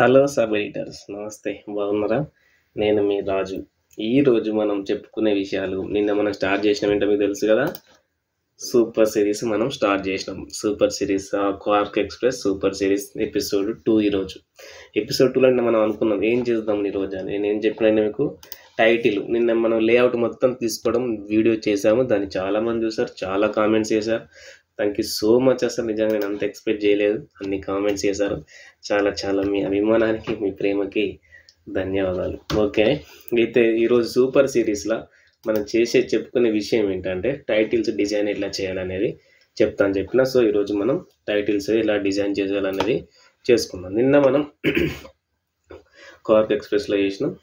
Hello sub editors, నమస్తే. బాగున్నారా? నేను మీ రాజు. ఈరోజు మనం చెప్పుకునే విషయాలు, నిన్న మనం స్టార్ట్ చేసినాం ఏంటో మీకు తెలుసు కదా. సూపర్ సిరీస్ మనం స్టార్ట్ చేసినాం. Super series Quark express super series episode 2. ఈరోజు ఎపిసోడ్ 2లో మనం అనుకున్నాం ఏం చేద్దాం ఈరోజు అని. నేను ఏం చెప్పినా మీకు టైటిల్, నిన్న మనం లేఅవుట్ మొత్తం తీసుకోవడం వీడియో చేసాము. దాన్ని చాలామంది చూసారు, చాలా కామెంట్స్ చేశారు. Thank you so much. అసలు నిజంగా నేను అంత ఎక్స్పెక్ట్ చేయలేదు, అన్ని కామెంట్స్ చేశారు. చాలా చాలా మీ అభిమానానికి, మీ ప్రేమకి ధన్యవాదాలు. ఓకే, అయితే ఈరోజు సూపర్ సిరీస్లో మనం చెప్పుకునే విషయం ఏంటంటే టైటిల్స్ డిజైన్ ఎట్లా చేయాలనేది చెప్తాను చెప్పిన. సో ఈరోజు మనం టైటిల్స్ ఎలా డిజైన్ చేయాలనేది చేసుకున్నాం. నిన్న మనం క్వార్క్ ఎక్స్ప్రెస్లో చేసినాం.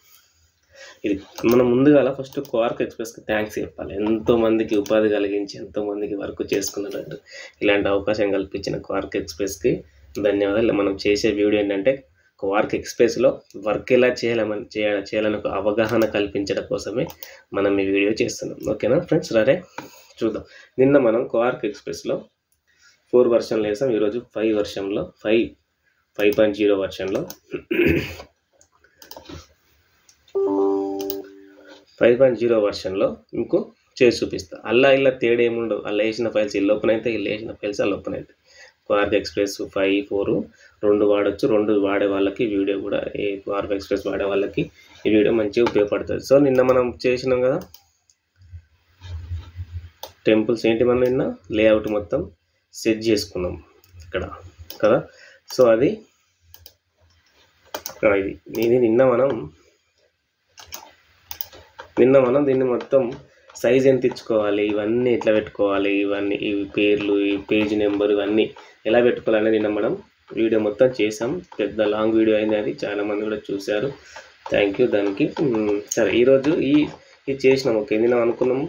ఇది మనం ముందుగా ఫస్ట్ క్వార్క్ ఎక్స్ప్రెస్కి థ్యాంక్స్ చెప్పాలి. ఎంతోమందికి ఉపాధి కలిగించి, ఎంతోమందికి వర్క్ చేసుకున్నట్టు ఇలాంటి అవకాశం కల్పించిన క్వార్క్ ఎక్స్ప్రెస్కి ధన్యవాదాలు. మనం చేసే వీడియో ఏంటంటే క్వార్క్ ఎక్స్ప్రెస్లో వర్క్ ఎలా చేయాలని ఒక అవగాహన కల్పించడం కోసమే మనం ఈ వీడియో చేస్తున్నాం. ఓకేనా ఫ్రెండ్స్? సరే చూద్దాం. నిన్న మనం క్వార్క్ ఎక్స్ప్రెస్లో 4 వర్షన్లు వేసాం. ఈరోజు 5 వర్షన్లో 5.0 వర్షన్లో 5.0 వర్షన్లో మీకు చేసి చూపిస్తా. అలా ఇలా తేడా ఏముండవు. అలా వేసిన ఫైల్స్ ఇలా ఓపెన్ అవుతాయి, ఇలా వేసిన ఫైల్స్ అలా ఓపెన్ అవుతాయి. క్వార్క్ ఎక్స్ప్రెస్ 5, 4 రెండు వాడచ్చు. రెండు వాడే వాళ్ళకి వీడియో కూడా, ఈ క్వార్క్ ఎక్స్ప్రెస్ వాడే వాళ్ళకి ఈ వీడియో మంచిగా ఉపయోగపడుతుంది. సో నిన్న మనం చేసినాం కదా టెంపుల్స్, ఏంటి మనం నిన్న లేఅవుట్ మొత్తం సెట్ చేసుకున్నాం ఇక్కడ కదా. సో అది ఇది నిన్న మనం దీన్ని మొత్తం సైజ్ ఎంత ఇచ్చుకోవాలి, ఇవన్నీ ఎట్లా పెట్టుకోవాలి, ఇవన్నీ ఈ పేర్లు, ఈ పేజ్ నెంబర్, ఇవన్నీ ఎలా పెట్టుకోవాలనేది నిన్న మనం వీడియో మొత్తం చేసాం. పెద్ద లాంగ్ వీడియో అయింది, అది చాలామంది కూడా చూశారు. థ్యాంక్ యూ దానికి. సరే ఈరోజు ఇది చేసినాం. ఓకే, నిన్న అనుకున్నాం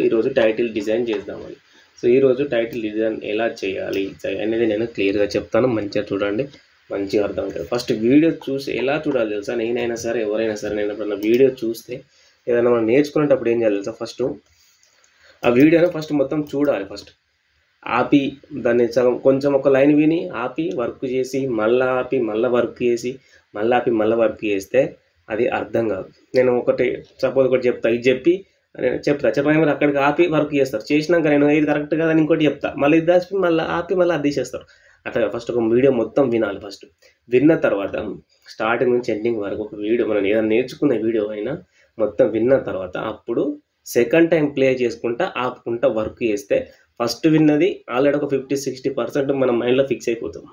ఈరోజు టైటిల్ డిజైన్ చేద్దామని. సో ఈరోజు టైటిల్ డిజైన్ ఎలా చేయాలి అనేది నేను క్లియర్గా చెప్తాను. మంచిగా చూడండి, మంచిగా అర్థమవుతుంది. ఫస్ట్ వీడియో చూసి ఎలా చూడాలి తెలుసా? నేనైనా సరే, ఎవరైనా సరే, నేను ఎప్పుడన్నా వీడియో చూస్తే ఏదైనా మనం నేర్చుకునేటప్పుడు ఏం చేయాలి తెలుసా? ఫస్ట్ ఆ వీడియోని మొత్తం చూడాలి. ఫస్ట్ ఆపి దాన్ని కొంచెం ఒక లైన్ విని ఆపి వర్క్ చేసి, మళ్ళీ ఆపి మళ్ళీ వర్క్ చేసి, మళ్ళీ ఆపి మళ్ళీ వర్క్ చేస్తే అది అర్థం కాదు. నేను సపోజ్ ఒకటి చెప్తా, ఇది చెప్పగానే మీరు అక్కడికి ఆపి వర్క్ చేస్తారు. చేసినాక నేను ఇది కరెక్ట్ కదా అని ఇంకోటి చెప్తా, మళ్ళీ ఇది దాచి మళ్ళీ ఆపి మళ్ళీ అది తీసేస్తారు. అట్లా ఫస్ట్ ఒక వీడియో మొత్తం వినాలి. ఫస్ట్ విన్న తర్వాత స్టార్టింగ్ నుంచి ఎండింగ్ వరకు ఒక వీడియో, మనం ఏదైనా నేర్చుకునే వీడియో అయినా మొత్తం విన్న తర్వాత అప్పుడు సెకండ్ టైం ప్లే చేసుకుంటా ఆపుకుంటా వర్క్ చేస్తే ఫస్ట్ విన్నది ఆల్రెడీ ఒక 50-60% మన మైండ్లో ఫిక్స్ అయిపోతాం.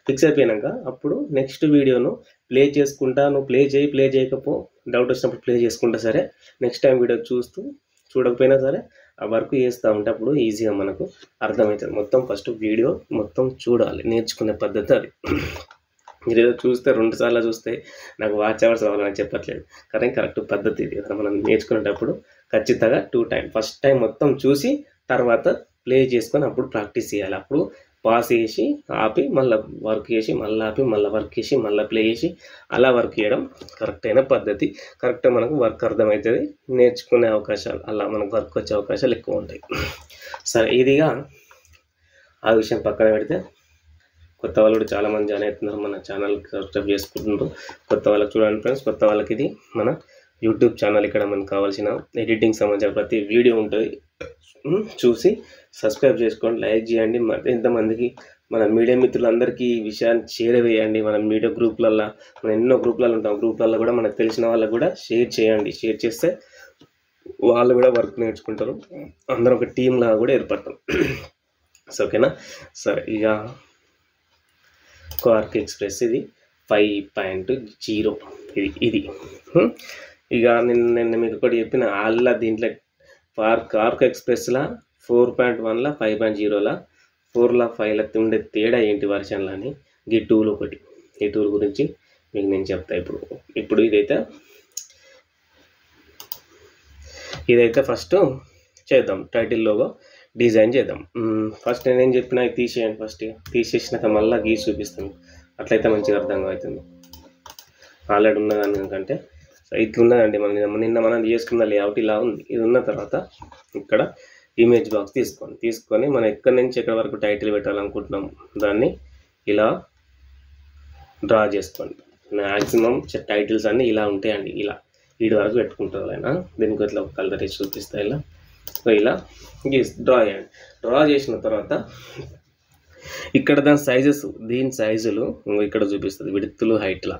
ఫిక్స్ అయిపోయాక అప్పుడు నెక్స్ట్ వీడియోను ప్లే చేసుకుంటా, నువ్వు ప్లే చేయకపో, డౌట్ వచ్చినప్పుడు ప్లే చేసుకుంటా సరే, నెక్స్ట్ టైం వీడియో చూడకపోయినా సరే ఆ వర్క్ చేస్తూ ఉంటే అప్పుడు ఈజీగా మనకు అర్థమవుతుంది. మొత్తం ఫస్ట్ వీడియో మొత్తం చూడాలి, నేర్చుకునే పద్ధతి అది. మీరు ఏదో చూస్తే 2 సార్లు చూస్తే నాకు వాచ్ అవర్స్ అవ్వాలని చెప్పట్లేదు, కానీ కరెక్ట్ పద్ధతి ఇది. మనం నేర్చుకునేటప్పుడు ఖచ్చితంగా 2 టైం, ఫస్ట్ టైం మొత్తం చూసి తర్వాత ప్లే చేసుకొని అప్పుడు ప్రాక్టీస్ చేయాలి. అప్పుడు పాస్ చేసి ఆపి మళ్ళీ వర్క్ చేసి, మళ్ళీ ఆపి మళ్ళీ వర్క్ చేసి, మళ్ళీ ప్లే చేసి అలా వర్క్ చేయడం కరెక్ట్ అయిన పద్ధతి. కరెక్ట్గా మనకు వర్క్ అర్థమవుతుంది, నేర్చుకునే అవకాశాలు, అలా మనకు వర్క్ వచ్చే అవకాశాలు ఎక్కువ ఉంటాయి. సరే, ఇదిగా ఆ విషయం పక్కన పెడితే, కొత్త వాళ్ళు కూడా చాలామంది జాయిన్ అవుతున్నారు, మన ఛానల్కి సబ్స్క్రైబ్ చేసుకుంటున్నారు. కొత్త వాళ్ళకి చూడండి ఫ్రెండ్స్, కొత్త వాళ్ళకి ఇది మన యూట్యూబ్ ఛానల్. ఇక్కడ మనకు కావాల్సిన ఎడిటింగ్ సంబంధించిన ప్రతి వీడియో ఉంటుంది, చూసి సబ్స్క్రైబ్ చేసుకోండి, లైక్ చేయండి. ఎంతమందికి మన మీడియా మిత్రులందరికీ ఈ విషయాన్ని చేరవేయండి. మన మీడియా గ్రూప్లల్లో, మనం ఎన్నో గ్రూప్లలో ఉంటాం, గ్రూప్లలో కూడా మనకు తెలిసిన వాళ్ళకు కూడా షేర్ చేయండి. షేర్ చేస్తే వాళ్ళు కూడా వర్క్ నేర్చుకుంటారు, అందరం ఒక టీం లాగా కూడా ఏర్పడతాం. సో ఓకేనా? సరే, ఇక క్వార్క్ ఎక్స్ప్రెస్ ఇది 5.0 ఇది ఇక నేను మీకు ఒకటి చెప్పిన అలా దీంట్లో క్వార్క్ ఎక్స్ప్రెస్లో 4.1లా 5.0లా 4లా 5లా ఉండే తేడా ఏంటి వర్షన్లో అని ఈ టూల్ ఒకటి, ఈ టూల్ గురించి మీకు నేను చెప్తా. ఇప్పుడు ఇదైతే ఫస్ట్ చేద్దాం, టైటిల్ లోగో డిజైన్ చేద్దాం. ఫస్ట్ నేనేం చెప్పినా ఇది తీసేయండి. ఫస్ట్ తీసేసినాక మళ్ళీ గీసి చూపిస్తాను, అట్లయితే మంచిగా అర్థం అవుతుంది. ఆల్రెడీ ఉన్నదానికంటే ఇట్లున్నదండి. నిన్న మనం చేసుకున్న లేఅవుట్ ఇలా ఉంది. ఇది ఉన్న తర్వాత ఇక్కడ ఇమేజ్ బాక్స్ తీసుకొని మనం ఎక్కడి నుంచి ఎక్కడి వరకు టైటిల్ పెట్టాలనుకుంటున్నాం దాన్ని ఇలా డ్రా చేసుకోండి. మ్యాక్సిమం టైటిల్స్ అన్నీ ఇలా ఉంటాయండి. ఇలా వీడి వరకు పెట్టుకుంటారు ఆయన. దీనికి ఇట్లా ఒక కలర్ వేసి చూపిస్తా. ఇలా సో ఇలా డ్రా చేయండి. డ్రా చేసిన తర్వాత ఇక్కడ దాని సైజెస్, దీని సైజులు ఇక్కడ చూపిస్తుంది, విడ్త్లు హైట్లా.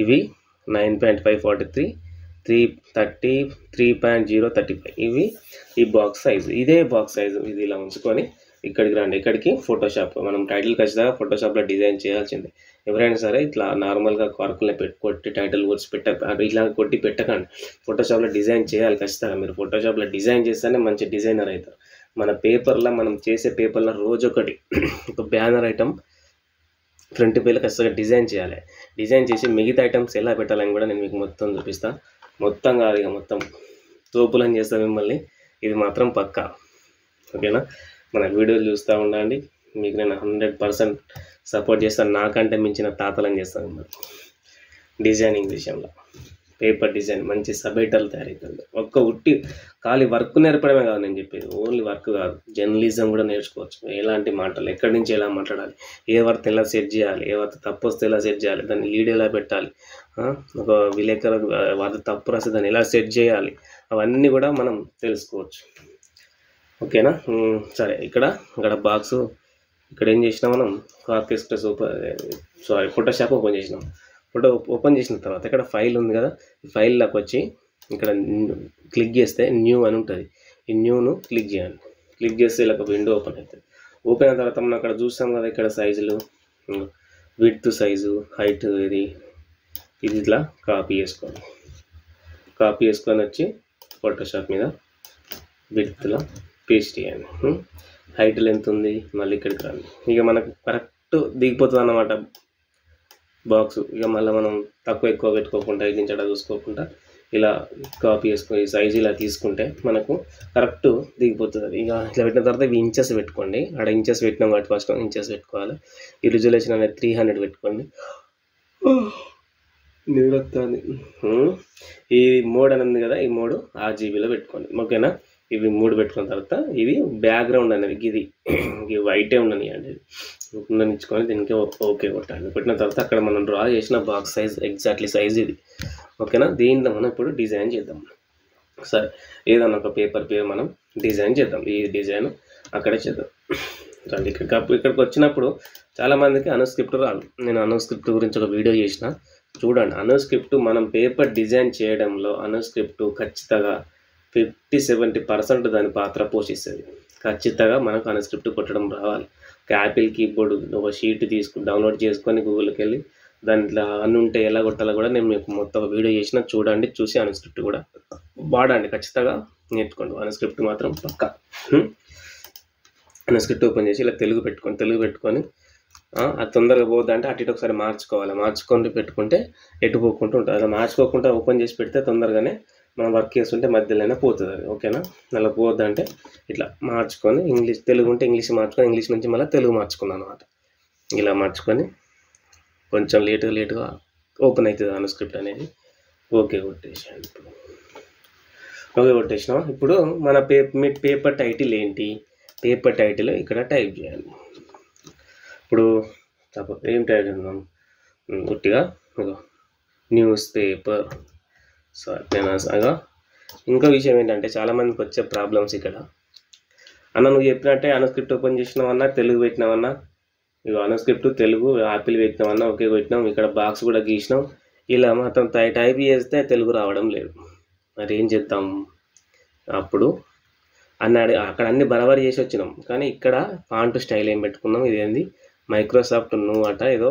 ఇవి 9.543, 330, 3.035 ఇవి ఈ బాక్స్ సైజు. ఇదే బాక్స్ సైజు ఇది ఇలా ఉంచుకొని ఇక్కడికి రండి. ఇక్కడికి ఫోటోషాప్, మనం టైటిల్ ఖచ్చితంగా ఫోటోషాప్లో డిజైన్ చేయాల్సిందే. ఎవరైనా సరే ఇట్లా నార్మల్గా కార్కుల్ని కొట్టి టైటిల్ కొట్టి ఇలా కొట్టి పెట్టకండి. ఫోటోషాప్లో డిజైన్ చేయాలి ఖచ్చితంగా. మీరు ఫోటోషాప్లో డిజైన్ చేస్తేనే మంచి డిజైనర్ అవుతారు. మన పేపర్లో, మనం చేసే పేపర్లో రోజొకటి ఒక బ్యానర్ ఐటమ్ ఫ్రంట్ పేజ్లో ఖచ్చితంగా డిజైన్ చేయాలి. డిజైన్ చేసి మిగతా ఐటమ్స్ ఎలా పెట్టాలని కూడా నేను మీకు మొత్తం చూపిస్తాను. మొత్తం కాదు, ఇక మొత్తం తోపులని చేస్తాను మిమ్మల్ని, ఇది మాత్రం పక్కా. ఓకేనా? మన వీడియోలు చూస్తూ ఉండండి, మీకు నేను 100% సపోర్ట్ చేస్తాను. నాకంటే మించిన తాతలని చేస్తాను మిమ్మల్ని డిజైనింగ్ విషయంలో. పేపర్ డిజైన్ మంచి సబైటల్ తయారవుతుంది. ఒక్క ఉట్టి ఖాళీ వర్క్ నేర్పడమే కాదు నేను చెప్పేది, ఓన్లీ వర్క్ కాదు, జర్నలిజం కూడా నేర్చుకోవచ్చు. ఎలాంటి మాటలు, ఎక్కడి నుంచి ఎలా మాట్లాడాలి, ఏ వార్త ఎలా సెట్ చేయాలి, ఏ వార్త తప్పు వస్తే ఎలా సెట్ చేయాలి, దాన్ని లీడ్ ఎలా పెట్టాలి, ఒక విలేకరు వార్త తప్పు రాస్తే దాన్ని ఎలా సెట్ చేయాలి, అవన్నీ కూడా మనం తెలుసుకోవచ్చు. ఓకేనా? సరే, ఇక్కడ బాక్సు ఇక్కడ ఏం చేసినాం మనం, కార్క్ ఎక్స్ప్రెస్ ఫోటోషాప్ ఓపెన్ చేసినాం. ఓపెన్ చేసిన తర్వాత ఇక్కడ ఫైల్ ఉంది కదా, ఈ ఫైల్లోకి వచ్చి ఇక్కడ క్లిక్ చేస్తే న్యూ అని ఉంటుంది. ఈ న్యూను క్లిక్ చేయండి. క్లిక్ చేస్తే ఇలా ఒక విండో ఓపెన్ అవుతుంది. ఓపెన్ అయిన తర్వాత మనం అక్కడ చూస్తాం కదా, ఇక్కడ సైజులు, విడ్త్ సైజు, హైట్, ఇది ఇట్లా కాపీ చేసుకోండి. కాపీ చేసుకొని వచ్చి ఫోటోషాప్ మీద విడ్త్లో పేస్ట్ చేయండి. హైట్ లెంత్ ఉంది, మళ్ళీ ఇక్కడికి రండి. ఇక మనకు కరెక్ట్ దిగిపోతుంది అన్నమాట బాక్స్. ఇక మళ్ళీ మనం తక్కువ ఎక్కువ పెట్టుకోకుండా, ఎగించడా చూసుకోకుండా ఇలా కాపీ చేసుకొని సైజు ఇలా తీసుకుంటే మనకు కరెక్ట్ దిగిపోతుంది. ఇక ఇట్లా పెట్టిన తర్వాత ఇవి ఇంచెస్ పెట్టుకోండి. అక్కడ ఇంచెస్ పెట్టినాం కాబట్టి ఫస్ట్ ఇంచెస్ పెట్టుకోవాలి. ఈ రిజల్యూషన్ అనేది 300 పెట్టుకోండి. నివృత్తాన్ని ఈ మోడ్ అని ఉంది కదా, ఈ మోడ్ RGBలో పెట్టుకోండి. ఓకేనా? ఇవి 3 పెట్టుకున్న తర్వాత ఇది బ్యాక్గ్రౌండ్ అనేది ఇది వైటే ఉండనియండి. ఉండనిచ్చుకొని దీనికి ఓకే కొట్టండి. కొట్టిన తర్వాత అక్కడ మనం డ్రా చేసిన బాక్స్ సైజ్ ఎగ్జాక్ట్లీ సైజ్ ఇది. ఓకేనా? దీంట్లో మనం ఇప్పుడు డిజైన్ చేద్దాం. సరే, ఏదన్నా ఒక పేపర్ పేరు మనం డిజైన్ చేద్దాం. ఈ డిజైన్ అక్కడే చేద్దాం. రండి. ఇక్కడికి వచ్చినప్పుడు చాలామందికి అనుస్క్రిప్ట్ రాదు. నేను అనుస్క్రిప్ట్ గురించి ఒక వీడియో చేసిన, చూడండి. అనుస్క్రిప్ట్ మనం పేపర్ డిజైన్ చేయడంలో అనుస్క్రిప్ట్ ఖచ్చితంగా 50-70% దాని పాత్ర పోషిస్తుంది. ఖచ్చితంగా మనకు అనుస్క్రిప్ట్ కొట్టడం రావాలి. యాపిల్ కీబోర్డు ఒక షీట్ డౌన్లోడ్ చేసుకొని గూగుల్కి వెళ్ళి దాంట్లో అన్నీ ఉంటే ఎలా కొట్టాలో కూడా నేను మీకు మొత్తం వీడియో చేసిన, చూడండి. చూసి అనుస్క్రిప్ట్ కూడా వాడండి. ఖచ్చితంగా నేర్చుకోండి. అనుస్క్రిప్ట్ మాత్రం పక్కా. అనుస్క్రిప్ట్ ఓపెన్ చేసి ఇలా తెలుగు పెట్టుకొని అది తొందరగా పోద్దంటే అటు ఇటు ఒకసారి మార్చుకొని పెట్టుకుంటే ఎటు పోకుండా ఉంటుంది. అలా మార్చుకోకుండా ఓపెన్ చేసి పెడితే తొందరగానే మనం వర్క్ చేస్తుంటే మధ్యలోనే పోతుంది అది. ఓకేనా? అలా పోద్దంటే ఇట్లా మార్చుకొని తెలుగు ఉంటే ఇంగ్లీష్ మార్చుకొని, ఇంగ్లీష్ నుంచి మళ్ళీ తెలుగు మార్చుకున్నాను అనమాట. ఇలా మార్చుకొని కొంచెం లేటుగా ఓపెన్ అవుతుంది అనుస్క్రిప్ట్ అనేది. ఓకే కొట్టేసాను. ఓకే కొట్టేసినాం. ఇప్పుడు మన పేపర్ టైటిల్ ఏంటి? పేపర్ టైటిల్ ఇక్కడ టైప్ చేయాలి. ఇప్పుడు ఏం టైప్ చేద్దాం? గుట్టిగా న్యూస్ పేపర్. నేను ఇంకో విషయం ఏంటంటే చాలామందికి వచ్చే ప్రాబ్లమ్స్ ఇక్కడ, అన్న నువ్వు చెప్పినట్టే అనుస్క్రిప్ట్ ఓపెన్ చేసినావన్నా, తెలుగు పెట్టినావన్నా, ఇక అనుస్క్రిప్ట్ తెలుగు యాపిల్ పెట్టినామన్నా, ఓకే పెట్టినాం, ఇక్కడ బాక్స్ కూడా గీసినాం, ఇలా మొత్తం టైప్ చేస్తే తెలుగు రావడం లేదు. మరి ఏం చేద్దాం? అప్పుడు అక్కడ అన్ని బరాబర్ చేసి వచ్చినాం, కానీ ఇక్కడ ఫాంట్ స్టైల్ ఏం పెట్టుకున్నాం, ఇదేంది మైక్రోసాఫ్ట్ నువ్వు అట ఏదో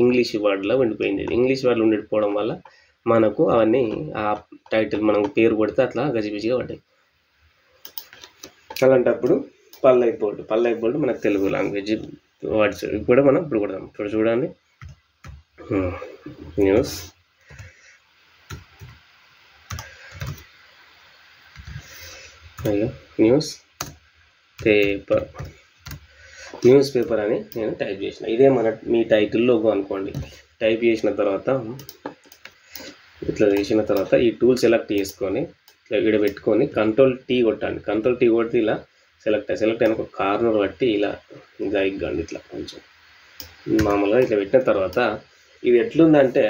ఇంగ్లీష్ వర్డ్లో ఉండిపోయింది. ఇంగ్లీష్ వర్డ్లో ఉండిపోవడం వల్ల మనకు అవన్నీ ఆ టైటిల్ మనం పేరు కొడితే అట్లా గజిబిజిగా పడ్డాయి. అలాంటప్పుడు పల్లవి బోర్డు మనకు తెలుగు లాంగ్వేజ్ వర్డ్స్ కూడా మనం ఇప్పుడు కొడదాం. ఇప్పుడు చూడండి, న్యూస్ పేపర్ అని నేను టైప్ చేసిన. ఇదే మీ టైటిల్ లోగో అనుకోండి. టైప్ చేసిన తర్వాత ఇట్లా చేసిన తర్వాత ఈ టూల్ సెలెక్ట్ చేసుకొని ఇట్లా ఇక్కడ పెట్టుకొని Ctrl+T కొట్టండి. Ctrl+T కొడితే ఇలా సెలెక్ట్ అయిన ఒక కార్నర్ బట్టి ఇలా ఇగ్గండి. ఇట్లా కొంచెం మామూలుగా ఇట్లా పెట్టిన తర్వాత ఇది ఎట్లుందంటే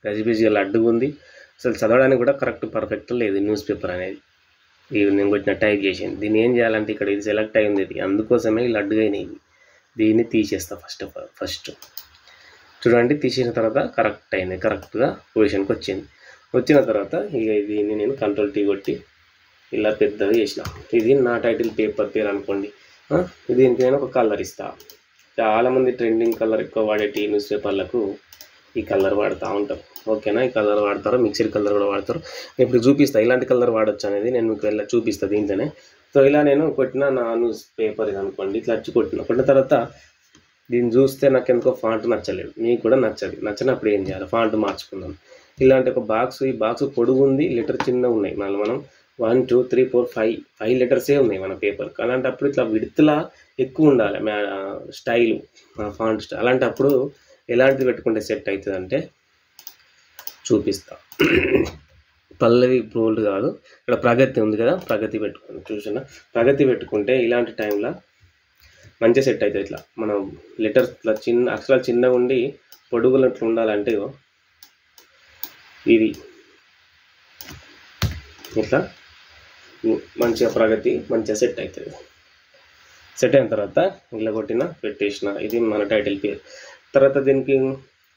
గజిబిజిగా లడ్డుగా ఉంది, అసలు చదవడానికి కూడా కరెక్ట్ పర్ఫెక్ట్ లేదు న్యూస్ పేపర్ అనేది. ఇది నేను కొట్టిన టైప్ చేసింది. దీన్ని ఏం చేయాలంటే ఇక్కడ ఇది సెలెక్ట్ అయింది, ఇది అందుకోసమే ఈ లడ్డుగా అయినాయి. దీన్ని తీసేస్తా ఫస్ట్ చూడండి. తీసేసిన తర్వాత కరెక్ట్ అయింది, కరెక్ట్గా పొజిషన్కి వచ్చింది. వచ్చిన తర్వాత ఇక దీన్ని నేను కంట్రోల్ టీ కొట్టి ఇలా పెద్దగా చేసిన. ఇది నా టైటిల్ పేరు అనుకోండి. దీనికి నేను ఒక కలర్ ఇస్తా. చాలామంది ట్రెండింగ్ కలర్ ఎక్కువ వాడే న్యూస్ పేపర్లకు ఈ కలర్ వాడుతూ ఉంటారు. ఓకేనా, ఈ కలర్ వాడతారు, మిక్స్డ్ కలర్ కూడా వాడతారు. నేను ఇప్పుడు చూపిస్తాను ఇలాంటి కలర్ వాడచ్చు అనేది, నేను మీకు ఇలా చూపిస్తాను దీంట్లోనే. సో ఇలా నేను కొట్టిన నా న్యూస్ పేపర్ ఇది అనుకోండి, ఇట్లా వచ్చి కొట్టిన తర్వాత దీన్ని చూస్తే నాకు ఎందుకో ఫాంట్ నచ్చలేదు, మీకు కూడా నచ్చినప్పుడు ఏం చేయాలి, ఫాంట్ మార్చుకుందాం. ఇలాంటి ఒక బాక్స్, ఈ బాక్స్ పొడుగు ఉంది, లెటర్ చిన్న ఉన్నాయి. మళ్ళీ మనం 1 2 3 4 5 లెటర్సే ఉన్నాయి మన పేపర్కి. అలాంటప్పుడు ఇట్లా విడతలా ఎక్కువ ఉండాలి స్టైలు, ఫాంట్ స్టైల్. అలాంటప్పుడు ఎలాంటిది పెట్టుకుంటే సెట్ అవుతుంది అంటే చూపిస్తా. పల్లవి బోల్డ్ కాదు, ఇక్కడ ప్రగతి ఉంది కదా, ప్రగతి పెట్టుకోండి. చూసినా, ప్రగతి పెట్టుకుంటే ఇలాంటి టైంలో మంచిగా సెట్ అవుతుంది. ఇట్లా మనం లెటర్స్ ఇట్లా అక్షరాలు చిన్నగా ఉండి పొడుగులు అట్లా ఉండాలంటే ఇది ఇట్లా మంచిగా ప్రగతి మంచిగా సెట్ అవుతుంది. సెట్ అయిన తర్వాత ఇలా కొట్టిన పెట్టేసిన, ఇది మన టైటిల్ పేరు. తర్వాత దీనికి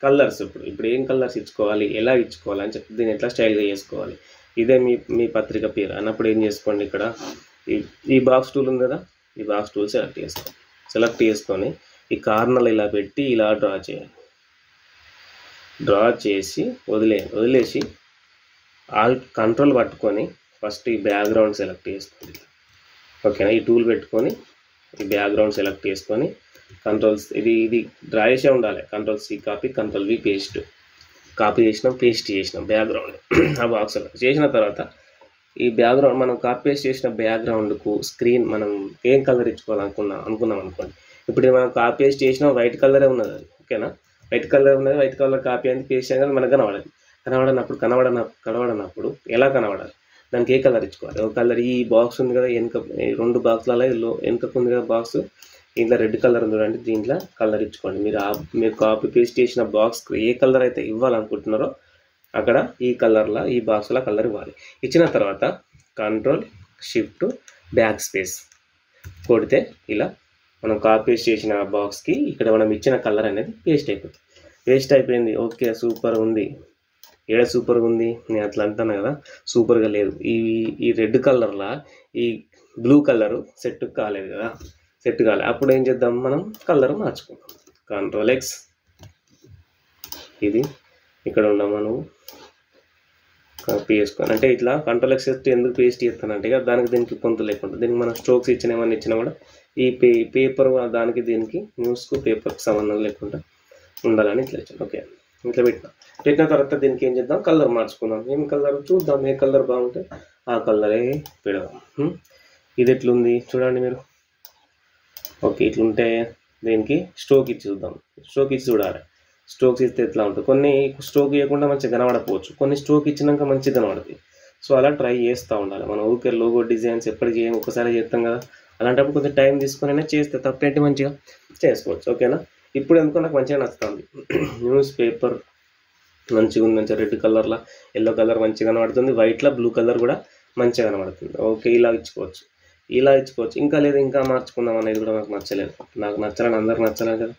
కలర్స్, ఇప్పుడు ఏం కలర్స్ ఇచ్చుకోవాలి, ఎలా ఇచ్చుకోవాలి అని చెప్పి దీన్ని ఎట్లా స్టైల్గా చేసుకోవాలి, ఇదే మీ పత్రిక పేరు అన్నప్పుడు ఏం చేసుకోండి. ఇక్కడ ఈ బాక్స్ టూల్ ఉంది కదా, ఈ బాక్స్ టూల్ సెలెక్ట్ చేసుకొని ఈ కార్నర్లు ఇలా పెట్టి ఇలా డ్రా చేసి వదిలేసి ఆల్ కంట్రోల్ పట్టుకొని ఫస్ట్ ఈ బ్యాక్గ్రౌండ్ సెలెక్ట్ చేసుకోండి. ఓకేనా, ఈ టూల్ పెట్టుకొని ఈ బ్యాక్గ్రౌండ్ సెలెక్ట్ చేసుకొని కంట్రోల్స్ ఇది డ్రా చేసే ఉండాలి. కంట్రోల్-C కాపీ, కంట్రోల్-V పేస్ట్. కాపీ పేస్ట్ చేసినాం బ్యాక్గ్రౌండ్ ఆ బాక్స్లో. చేసిన తర్వాత ఈ బ్యాక్గ్రౌండ్ మనం కాపీ పేస్ట్ చేసిన బ్యాక్గ్రౌండ్కు స్క్రీన్ మనం ఏం కలర్ ఇచ్చుకోవాలనుకున్నాం అనుకోండి. ఇప్పుడు మనం కాపీ పేస్ట్ చేసిన వైట్ కలరే ఉన్నది అది. ఓకేనా, వైట్ కలర్ ఉన్నది, వైట్ కలర్ కాపీ అని పేస్ట్ చేయగానే మనకు కనబడనప్పుడు ఎలా కనబడాలి, దానికి ఏ కలర్ ఇచ్చుకోవాలి. ఒక కలర్ ఈ బాక్స్ ఉంది కదా, వెనుక 2 బాక్స్లలో వెనుకకు ఉంది కదా బాక్స్, ఇంట్లో రెడ్ కలర్ ఉంది చూడండి, దీంట్లో కలర్ ఇచ్చుకోండి. మీరు కాపీ పేస్ట్ చేసిన బాక్స్ ఏ కలర్ అయితే ఇవ్వాలనుకుంటున్నారో అక్కడ ఈ కలర్లో ఈ బాక్స్లో కలర్ ఇవ్వాలి. ఇచ్చిన తర్వాత Ctrl+Shift+Backspace కొడితే ఇలా మనం కాపీ పేస్ట్ చేసిన బాక్స్కి ఇక్కడ మనం ఇచ్చిన కలర్ అనేది పేస్ట్ అయిపోయింది. ఓకే, సూపర్ ఉంది. సూపర్గా ఉంది, నేను అట్లా అంటాను కదా, సూపర్గా లేదు. ఈ రెడ్ కలర్లా ఈ బ్లూ కలరు సెట్ కాలేదు కదా, అప్పుడు ఏం చేద్దాం, మనం కలర్ మార్చుకుందాం. Ctrl+X, ఇది ఇక్కడ ఉన్నాం మనం కాపీ చేసుకొని, అంటే ఇట్లా Ctrl+X ఎందుకు పేస్ట్ చేస్తానంటే దానికి దీనికి పొంతు లేకుండా, దీనికి మనం స్ట్రోక్స్ ఏమన్నా ఇచ్చినా కూడా ఈ పేపర్ దానికి దీనికి న్యూస్కు పేపర్కి సంబంధం లేకుండా ఉండాలని ఇట్లా ఇచ్చాను. ఓకే, ఇట్లా పెట్టిన తర్వాత దీనికి ఏం చేద్దాం, కలర్ మార్చుకుందాం. ఏం కలర్ చూద్దాం, ఏ కలర్ బాగుంటే ఆ కలరే పెడదాం. ఇది ఎట్లుంది చూడండి మీరు. ఓకే, ఇట్లుంటే దీనికి స్ట్రోక్ ఇచ్చి చూద్దాం. చూడాలి. స్ట్రోక్స్ ఇస్తే ఎట్లా ఉంటుంది, కొన్ని స్ట్రోక్ ఇవ్వకుండా మంచిగా కనబడకపోవచ్చు, కొన్ని స్ట్రోక్ ఇచ్చినాక మంచిగా కనబడుతుంది. సో అలా ట్రై చేస్తూ ఉండాలి. మనం ఊరికే లోగో డిజైన్స్ ఎప్పటికీ ఒకసారి చేస్తాం కదా, అలాంటప్పుడు కొంచెం టైం తీసుకొని చేస్తే తప్పేంటి మంచిగా చేసుకోవచ్చు. ఓకేనా, ఇప్పుడు ఎందుకో నాకు మంచిగా నచ్చుతుంది. న్యూస్ పేపర్ మంచిగా ఉంది, మంచిగా రెడ్ కలర్లో ఎల్లో కలర్ మంచిగా కనబడుతుంది, వైట్లో బ్లూ కలర్ కూడా మంచిగా కనబడుతుంది. ఓకే, ఇలా ఇచ్చుకోవచ్చు. ఇంకా లేదు ఇంకా మార్చుకుందాం అనేది కూడా నాకు నచ్చలేదు. నాకు నచ్చాలని అందరికి నచ్చలేదు కదా,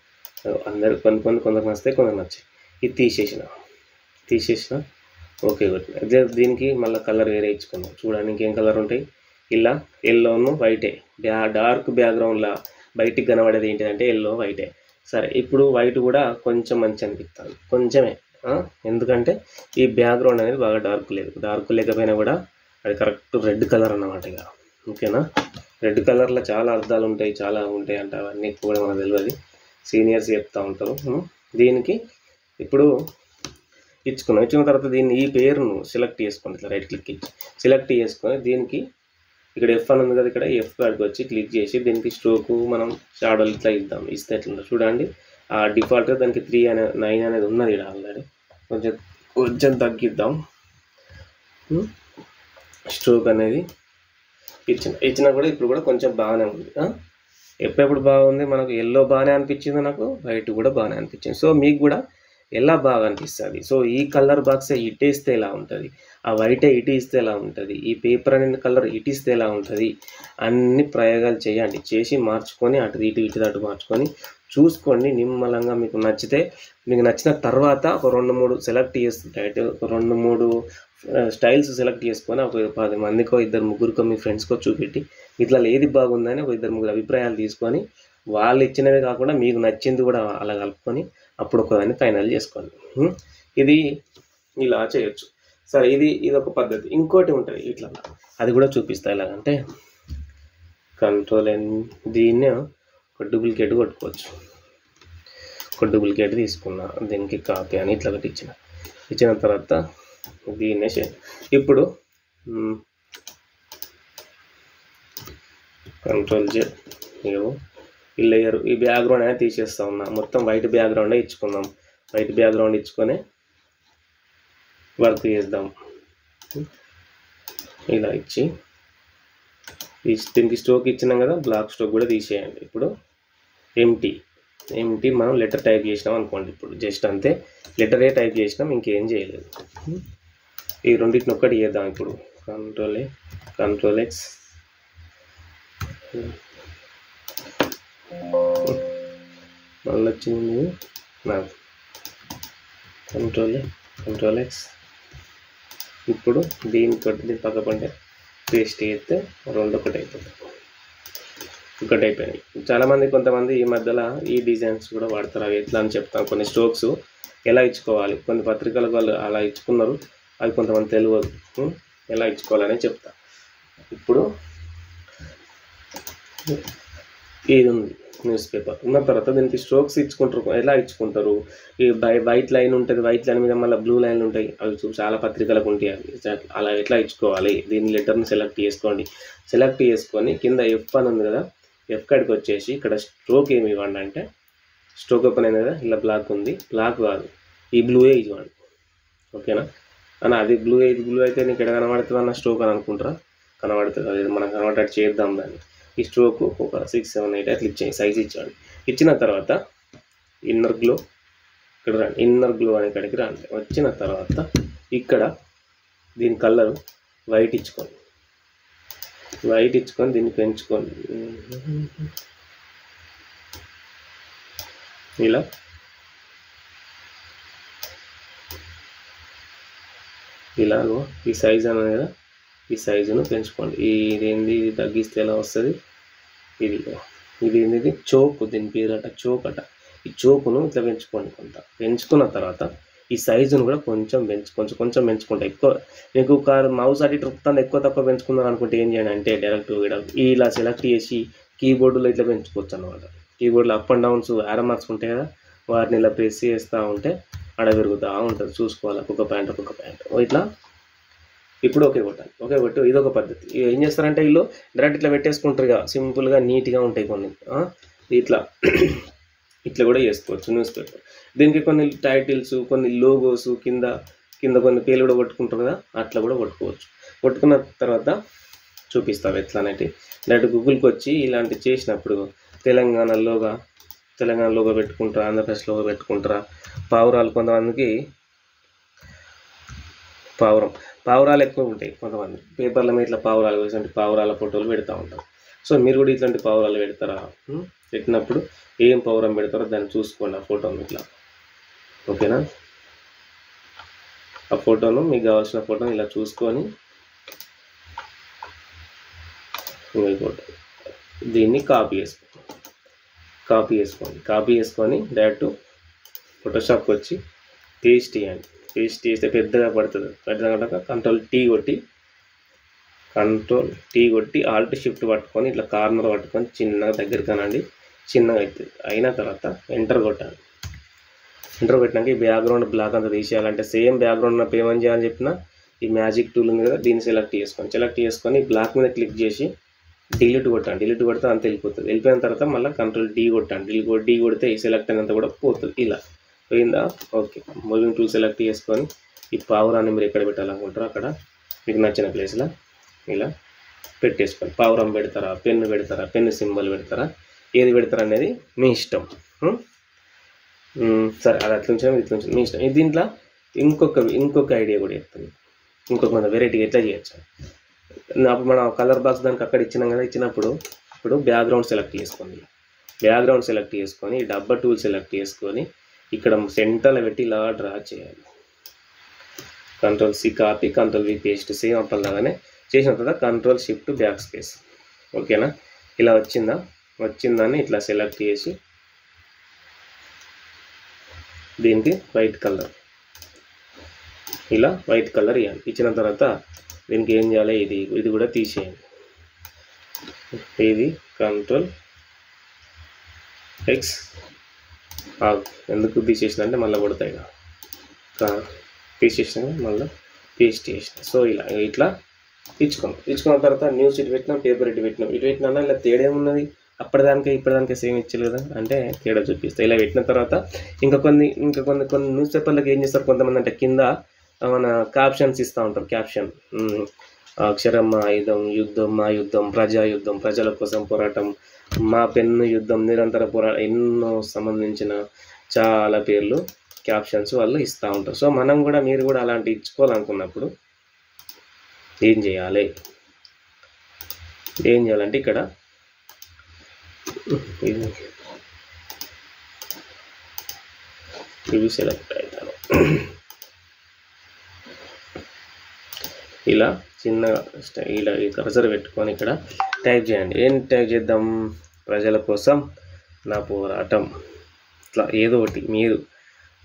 అందరు కొందరికి నచ్చితే కొందరు నచ్చాయి. ఇది తీసేసిన ఓకే కొట్టిన. దీనికి మళ్ళీ కలర్ వేరే ఇచ్చుకుందాం. చూడండి ఇంకేం కలర్ ఉంటాయి, ఇలా ఎల్లోను వైటే, డార్క్ బ్యాక్గ్రౌండ్లో బయటికి కనబడేది ఏంటిదంటే ఎల్లో వైటే. సరే, ఇప్పుడు వైట్ కూడా కొంచెం మంచి అనిపిస్తుంది, కొంచెమే. ఎందుకంటే ఈ బ్యాక్గ్రౌండ్ అనేది బాగా డార్క్ లేకపోయినా కూడా అది కరెక్ట్ రెడ్ కలర్ అన్నమాట. ఇక ఓకేనా, రెడ్ కలర్లో చాలా అర్థాలు ఉంటాయి, అంటే అవన్నీ కూడా మనకు తెలియదు, సీనియర్స్ చెప్తూ ఉంటారు. దీనికి ఇప్పుడు ఇచ్చిన తర్వాత దీన్ని ఈ పేరును సెలెక్ట్ చేసుకోండి. ఇట్లా రైట్ క్లిక్ ఇచ్చి సెలెక్ట్ చేసుకొని దీనికి ఇక్కడ F అని ఉంది కదా, ఇక్కడ F కాడికి వచ్చి క్లిక్ చేసి దీనికి స్ట్రోకు మనం షాడోలు ఇట్లా ఇస్తే ఎట్లా చూడండి. ఆ డిఫాల్ట్గా దానికి 9 అనేది ఉన్నది ఇక్కడ ఆల్రెడీ, కొంచెం తగ్గిద్దాం. స్ట్రోక్ అనేది ఇచ్చినా కూడా ఇప్పుడు కూడా కొంచెం బాగానే ఉంది. ఎప్పుడు బాగుంది, మనకు ఎల్లో బాగానే అనిపించింది, నాకు వైట్ కూడా బాగానే అనిపించింది. సో మీకు కూడా ఎలా బాగా అనిపిస్తుంది. సో ఈ కలర్ బాక్సే ఇటేస్తే ఎలా ఉంటుంది, ఆ వైటే ఇటు ఇస్తే ఎలా ఉంటుంది, ఈ పేపర్ అనే కలర్ ఇటు ఇస్తే ఎలా ఉంటుంది, అన్ని ప్రయోగాలు చేయండి. చేసి మార్చుకొని అటు ఇటు ఇటు అటు మార్చుకొని చూసుకోండి. నిమ్మలంగా మీకు నచ్చితే, మీకు నచ్చిన తర్వాత ఒక 2-3 సెలెక్ట్ చేస్తుంటే ఒక 2-3 స్టైల్స్ సెలెక్ట్ చేసుకొని ఒక 10 మందికో 2-3 మీ ఫ్రెండ్స్కో చూపెట్టి ఇట్లా ఏది బాగుందని ఒక 2-3 అభిప్రాయాలు తీసుకొని వాళ్ళు ఇచ్చినవి కాకుండా మీకు నచ్చింది కూడా అలా కలుపుకొని అప్పుడు ఒకదాన్ని ఫైనల్ చేసుకోండి. ఇది ఇలా చేయొచ్చు. సరే, ఇది ఒక పద్ధతి. ఇంకోటి ఉంటుంది ఇట్లా, అది కూడా చూపిస్తా. ఎలాగంటే కంట్రోల్ దీన్ని ఒక డూప్లికేట్ కొట్టుకోవచ్చు. ఒక డూప్లికేట్ తీసుకున్నా, దీనికి కాపీ అని ఇట్లా ఒకటి ఇచ్చిన తర్వాత దీన్నే ఇప్పుడు కంట్రోల్ జెడ్ ఈ లేయర్, ఈ బ్యాక్గ్రౌండ్ అనేది తీసేస్తా ఉన్నా. మొత్తం వైట్ బ్యాక్గ్రౌండే ఇచ్చుకుందాం. వైట్ బ్యాక్గ్రౌండ్ ఇచ్చుకొని వర్క్ చేద్దాం. ఇలా ఇచ్చి దీనికి స్ట్రోక్ ఇచ్చినాం కదా, బ్లాక్ స్ట్రోక్ కూడా తీసేయండి. ఇప్పుడు ఎంటీ మనం లెటర్ టైప్ చేసినాం అనుకోండి. ఇప్పుడు జస్ట్ అంతే, లెటరే టైప్ చేసినాం, ఇంకేం చేయలేదు. ఈ రెండింటిని ఒక్కటి చేద్దాం. ఇప్పుడు కంట్రోల్ ఎక్స్ మళ్ళీ వచ్చింది నాకు కంట్రోల్ ఎక్స్. ఇప్పుడు దీని పక్క పంటే పేస్ట్ చేస్తే ఒకటి అయిపోయినాయి. చాలామంది కొంతమంది ఈ మధ్యలో ఈ డిజైన్స్ కూడా వాడతారు. అవి ఎట్లా అని చెప్తాను. కొన్ని స్ట్రోక్స్ ఎలా ఇచ్చుకోవాలి, కొన్ని పత్రికలకు వాళ్ళు అలా ఇచ్చుకున్నారు, అవి కొంతమంది తెలియదు ఎలా ఇచ్చుకోవాలని చెప్తా. ఇప్పుడు ఇది ఉంది న్యూస్ పేపర్. ఉన్న తర్వాత దీనికి స్ట్రోక్స్ ఇచ్చుకుంటారు. ఎలా ఇచ్చుకుంటారు, ఈ వైట్ లైన్ ఉంటుంది, వైట్ లైన్ మీద మళ్ళీ బ్లూ లైన్లు ఉంటాయి. అవి చాలా పత్రికలకు ఉంటాయి. అలా ఎట్లా ఇచ్చుకోవాలి, దీని లెటర్ని సెలెక్ట్ చేసుకోండి. సెలెక్ట్ చేసుకొని కింద ఎఫ్ అని ఉంది కదా, ఎఫ్ కాడికి వచ్చేసి ఇక్కడ స్ట్రోక్ ఏమి ఇవ్వండి అంటే, స్ట్రోక్ ఓపెన్ అయింది కదా, ఇలా బ్లాక్ ఉంది, బ్లాక్ కాదు ఈ బ్లూయే ఇవ్వండి. ఓకేనా అన్న, అది బ్లూ అయితే నీకు ఎక్కడ కనబడుతుంది అన్న స్ట్రోక్ అని అనుకుంటారా, కనబడుతుంది. అది మనం కనబడేటట్టు చేద్దాం దాన్ని. ఈ స్ట్రోక్ ఒక 6, 7, 8 అట్లా ఇచ్చేయండి, సైజ్ ఇచ్చాడు. ఇచ్చిన తర్వాత ఇన్నర్ గ్లో ఇక్కడ రండి, ఇన్నర్ గ్లో అనే కాడికి రండి. వచ్చిన తర్వాత ఇక్కడ దీని కలర్ వైట్ ఇచ్చుకోండి. దీన్ని పెంచుకోండి. ఇలా ఇలాగో ఈ సైజ్ అనేది కదా, ఈ సైజును పెంచుకోండి. ఇదేంది, ఇది తగ్గిస్తే ఎలా వస్తుంది, ఇది ఏంది చోక్, దీని పేరు అట చోక్ అట. ఈ చోకును ఇట్లా పెంచుకోండి. పెంచుకున్న తర్వాత ఈ సైజును కూడా కొంచెం పెంచుకుంటా. ఎక్కువ మీకు మౌస్ అటు ట్రుప్తాను ఎక్కువ తక్కువ పెంచుకున్నారు అనుకుంటే ఏం చేయండి అంటే, డైరెక్ట్ ఇలా సెలెక్ట్ చేసి కీబోర్డులో ఇట్లా పెంచుకోవచ్చు అన్నమాట. కీబోర్డ్లో up and downs arrow marks ఉంటాయి కదా, వాటిని ఇలా ప్రెస్ చేస్తూ ఉంటే ఆడ పెరుగుతూ ఉంటుంది. చూసుకోవాలి ఒక్కొక్క ప్యాంట్ ఇట్లా. ఇప్పుడు ఓకే కొట్టు. ఇదొక పద్ధతి. ఏం చేస్తారంటే వీళ్ళు డైరెక్ట్ ఇట్లా పెట్టేసుకుంటారు కదా, సింపుల్గా నీట్గా ఉంటాయి కొన్ని. ఇట్లా కూడా చేసుకోవచ్చు న్యూస్ పేపర్. దీనికి కొన్ని టైటిల్స్, కొన్ని లోగోస్, కింద కొన్ని పేర్లు కూడా కొట్టుకుంటారు కదా, అట్లా కూడా కొట్టుకోవచ్చు. కొట్టుకున్న తర్వాత చూపిస్తావు ఎట్లా అనేది. డైరెక్ట్ గూగుల్కి వచ్చి ఇలాంటి చేసినప్పుడు తెలంగాణ లోగో పెట్టుకుంటారా, ఆంధ్రప్రదేశ్ లోగో పెట్టుకుంటారా, పావురాలు, కొంతమందికి పావురాలు ఎక్కువ ఉంటాయి. కొంతమంది పేపర్ల మీద ఇట్లా పావురాలు వేసి పావురాల ఫోటోలు పెడతా ఉంటారు. సో మీరు కూడా ఇట్లాంటి పావురాలు పెడతారా, పెట్టినప్పుడు ఏం పావురం పెడతారో దాన్ని చూసుకోండి. ఆ ఫోటోను ఇట్లా, ఓకేనా. ఆ ఫోటోను మీకు కావాల్సిన ఫోటోను ఇలా చూసుకొని దీన్ని కాపీ చేసుకొని డైరెక్ట్ ఫోటోషాప్కి వచ్చి పేస్ట్ చేస్తే పెద్దగా పడుతుంది. పెద్దగా కంట్రోల్ టీ కొట్టి ఆల్ట్ షిఫ్ట్ పట్టుకొని ఇట్లా కార్నర్ పట్టుకొని చిన్నగా దగ్గరికి అనండి, చిన్నగా అవుతుంది. అయిన తర్వాత ఎంటర్ కొట్టాలి. ఎంటర్ కొట్టినాక ఈ బ్యాక్గ్రౌండ్ బ్లాక్ అంతా తీసేయాలంటే సేమ్ బ్యాక్గ్రౌండ్ ఉన్నప్పుడు ఏమని చేయాలని చెప్పిన, ఈ మ్యాజిక్ టూల్ ఉంది కదా, దీన్ని సెలెక్ట్ చేసుకొని బ్లాక్ మీద క్లిక్ చేసి డిలీట్ కొడితే అంత వెళ్ళిపోతుంది. వెళ్ళిపోయిన తర్వాత మళ్ళీ కంట్రోల్ డి కొట్టండి. డి కొడితే ఈ సెలెక్ట్ అయినంత కూడా పోతుంది. ఇలా పోయిందా, ఓకే. మూవింగ్ టూల్ సెలెక్ట్ చేసుకొని ఈ పావురాన్ని మీరు ఎక్కడ పెట్టాలనుకుంటారో అక్కడ మీకు నచ్చిన ప్లేస్లో ఇలా పెట్టేసుకోండి. పావురం పెడతారా, పెన్ను సింబల్ పెడతారా, ఏది పెడతారా అనేది మీ ఇష్టం. సరే అది అట్లా ఉంచాము ఇట్లా ఉంచాము మీ ఇష్టం. దీంట్లో ఇంకొక ఐడియా కూడా చెప్తాను. ఇంకొక వెరైటీ ఎట్లా చేయొచ్చు. అప్పుడు మనం కలర్ బాక్స్ దానికి అక్కడ ఇచ్చినాం కదా, ఇచ్చినప్పుడు ఇప్పుడు బ్యాక్గ్రౌండ్ సెలెక్ట్ చేసుకోండి. బ్యాక్గ్రౌండ్ సెలెక్ట్ చేసుకొని డబ్బా టూల్ సెలెక్ట్ చేసుకొని ఇక్కడ సెంటర్లో పెట్టి ఇలా డ్రా చేయాలి. Ctrl+C copy, Ctrl+V paste, same అప్పటిలాగానే చేసిన తర్వాత Ctrl+Shift బ్యాక్ స్పేస్. ఓకేనా? ఇలా వచ్చిందని ఇట్లా సెలెక్ట్ చేసి దీనికి వైట్ కలర్, ఇలా వైట్ కలర్ ఇవ్వాలి. ఇచ్చిన తర్వాత దీనికి ఏం చేయాలి, ఇది కూడా తీసేయండి. ఇది Ctrl+X ఎందుకు తీసేసిన అంటే మళ్ళీ కొడతాయి తీసేసిన మళ్ళీ పేస్ట్ చేసిన. సో ఇట్లా ఇచ్చుకున్న తర్వాత న్యూస్ ఇటు పెట్టినాం, పేపర్ ఇటు పెట్టినా ఇలా తేడా ఏమున్నది, ఇప్పటిదానికే సేమ్ ఇచ్చారు కదా అంటే తేడా చూపిస్తాయి. ఇలా పెట్టిన తర్వాత ఇంకా కొన్ని న్యూస్ పేపర్లకు ఏం చేస్తారు కొంతమంది అంటే కింద మన క్యాప్షన్స్ ఇస్తూ ఉంటారు. క్యాప్షన్ అక్షరం ఆయుధం, యుద్ధం మా యుద్ధం, ప్రజాయుద్ధం, ప్రజల కోసం పోరాటం, మా పెన్ను యుద్ధం, నిరంతర పోరాటం, ఎన్నో సంబంధించిన చాలా పేర్లు క్యాప్షన్స్ వాళ్ళు ఇస్తూ ఉంటారు. సో మీరు కూడా అలాంటి ఇచ్చుకోవాలనుకున్నప్పుడు ఏం చేయాలంటే ఇక్కడ ఇవి సెలెక్ట్ అవుతాను. ఇలా చిన్నగా ఇలా కర్సర్ పెట్టుకొని ఇక్కడ టైప్ చేయండి. ఏం టైప్ చేద్దాం, ప్రజల కోసం నా పోరాటం. ఇట్లా ఏదో ఒకటి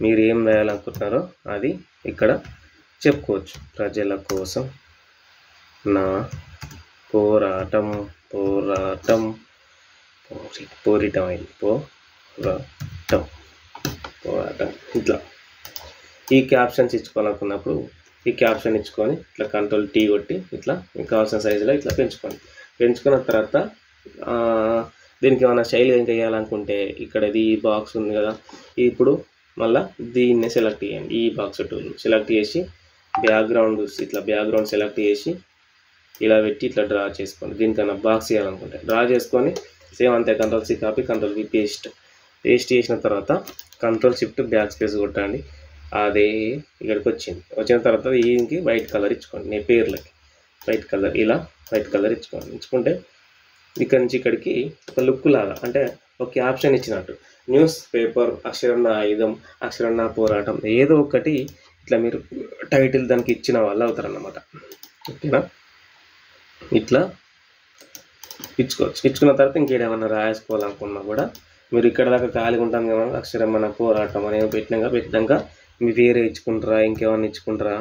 మీరు ఏం వేయాలనుకుంటున్నారో అది ఇక్కడ చెప్పుకోవచ్చు. ప్రజల కోసం నా పోరాటం ఇట్లా ఈ క్యాప్షన్స్ ఇచ్చుకోవాలనుకున్నప్పుడు ఈ క్యాప్షన్ ఇచ్చుకొని ఇట్లా Ctrl+T కొట్టి ఇట్లా మీకు కావాల్సిన సైజులో ఇట్లా పెంచుకున్న తర్వాత దీనికి ఏమైనా శైలి ఏం చేయాలనుకుంటే ఇక్కడ ఈ బాక్స్ ఉంది కదా, ఇప్పుడు మళ్ళీ దీన్ని సెలెక్ట్ చేయండి. ఈ బాక్స్ టూల్ సెలెక్ట్ చేసి బ్యాక్గ్రౌండ్ సెలెక్ట్ చేసి ఇలా పెట్టి ఇట్లా డ్రా చేసుకోండి. దీనికన్నా బాక్స్ చేయాలనుకుంటే డ్రా చేసుకొని సేమ్ అంతే Ctrl+C కాపీ, Ctrl+V పేస్ట్ చేసిన తర్వాత Ctrl+Shift బ్యాక్ స్పేస్ కొట్టండి. అదే ఇక్కడికి వచ్చిన తర్వాత దీనికి వైట్ కలర్ ఇచ్చుకోండి. నేను పేర్లకి వైట్ కలర్ ఇలా వైట్ కలర్ ఇచ్చుకుంటే ఇక్కడ నుంచి ఇక్కడికి ఒక లుక్ లాగా అంటే ఒక క్యాప్షన్ ఇచ్చినట్టు న్యూస్ పేపర్, అక్షరం నా ఆయుధం, అక్షరం నా పోరాటం, ఏదో ఒకటి ఇట్లా మీరు టైటిల్ దానికి ఇచ్చిన వాళ్ళు అవుతారన్నమాట. ఓకేనా? ఇట్లా ఇచ్చుకోవచ్చు. ఇచ్చుకున్న తర్వాత ఇంకేమైనా రాసుకోవాలనుకున్నా కూడా మీరు ఇక్కడ దాకా ఖాళీగా ఉంటాం కదా, అక్షరం మన పోరాటం అనేవి పెట్టినాక మీ పేరు ఇచ్చుకుంటారా, ఇంకేమన్నా ఇచ్చుకుంటారా.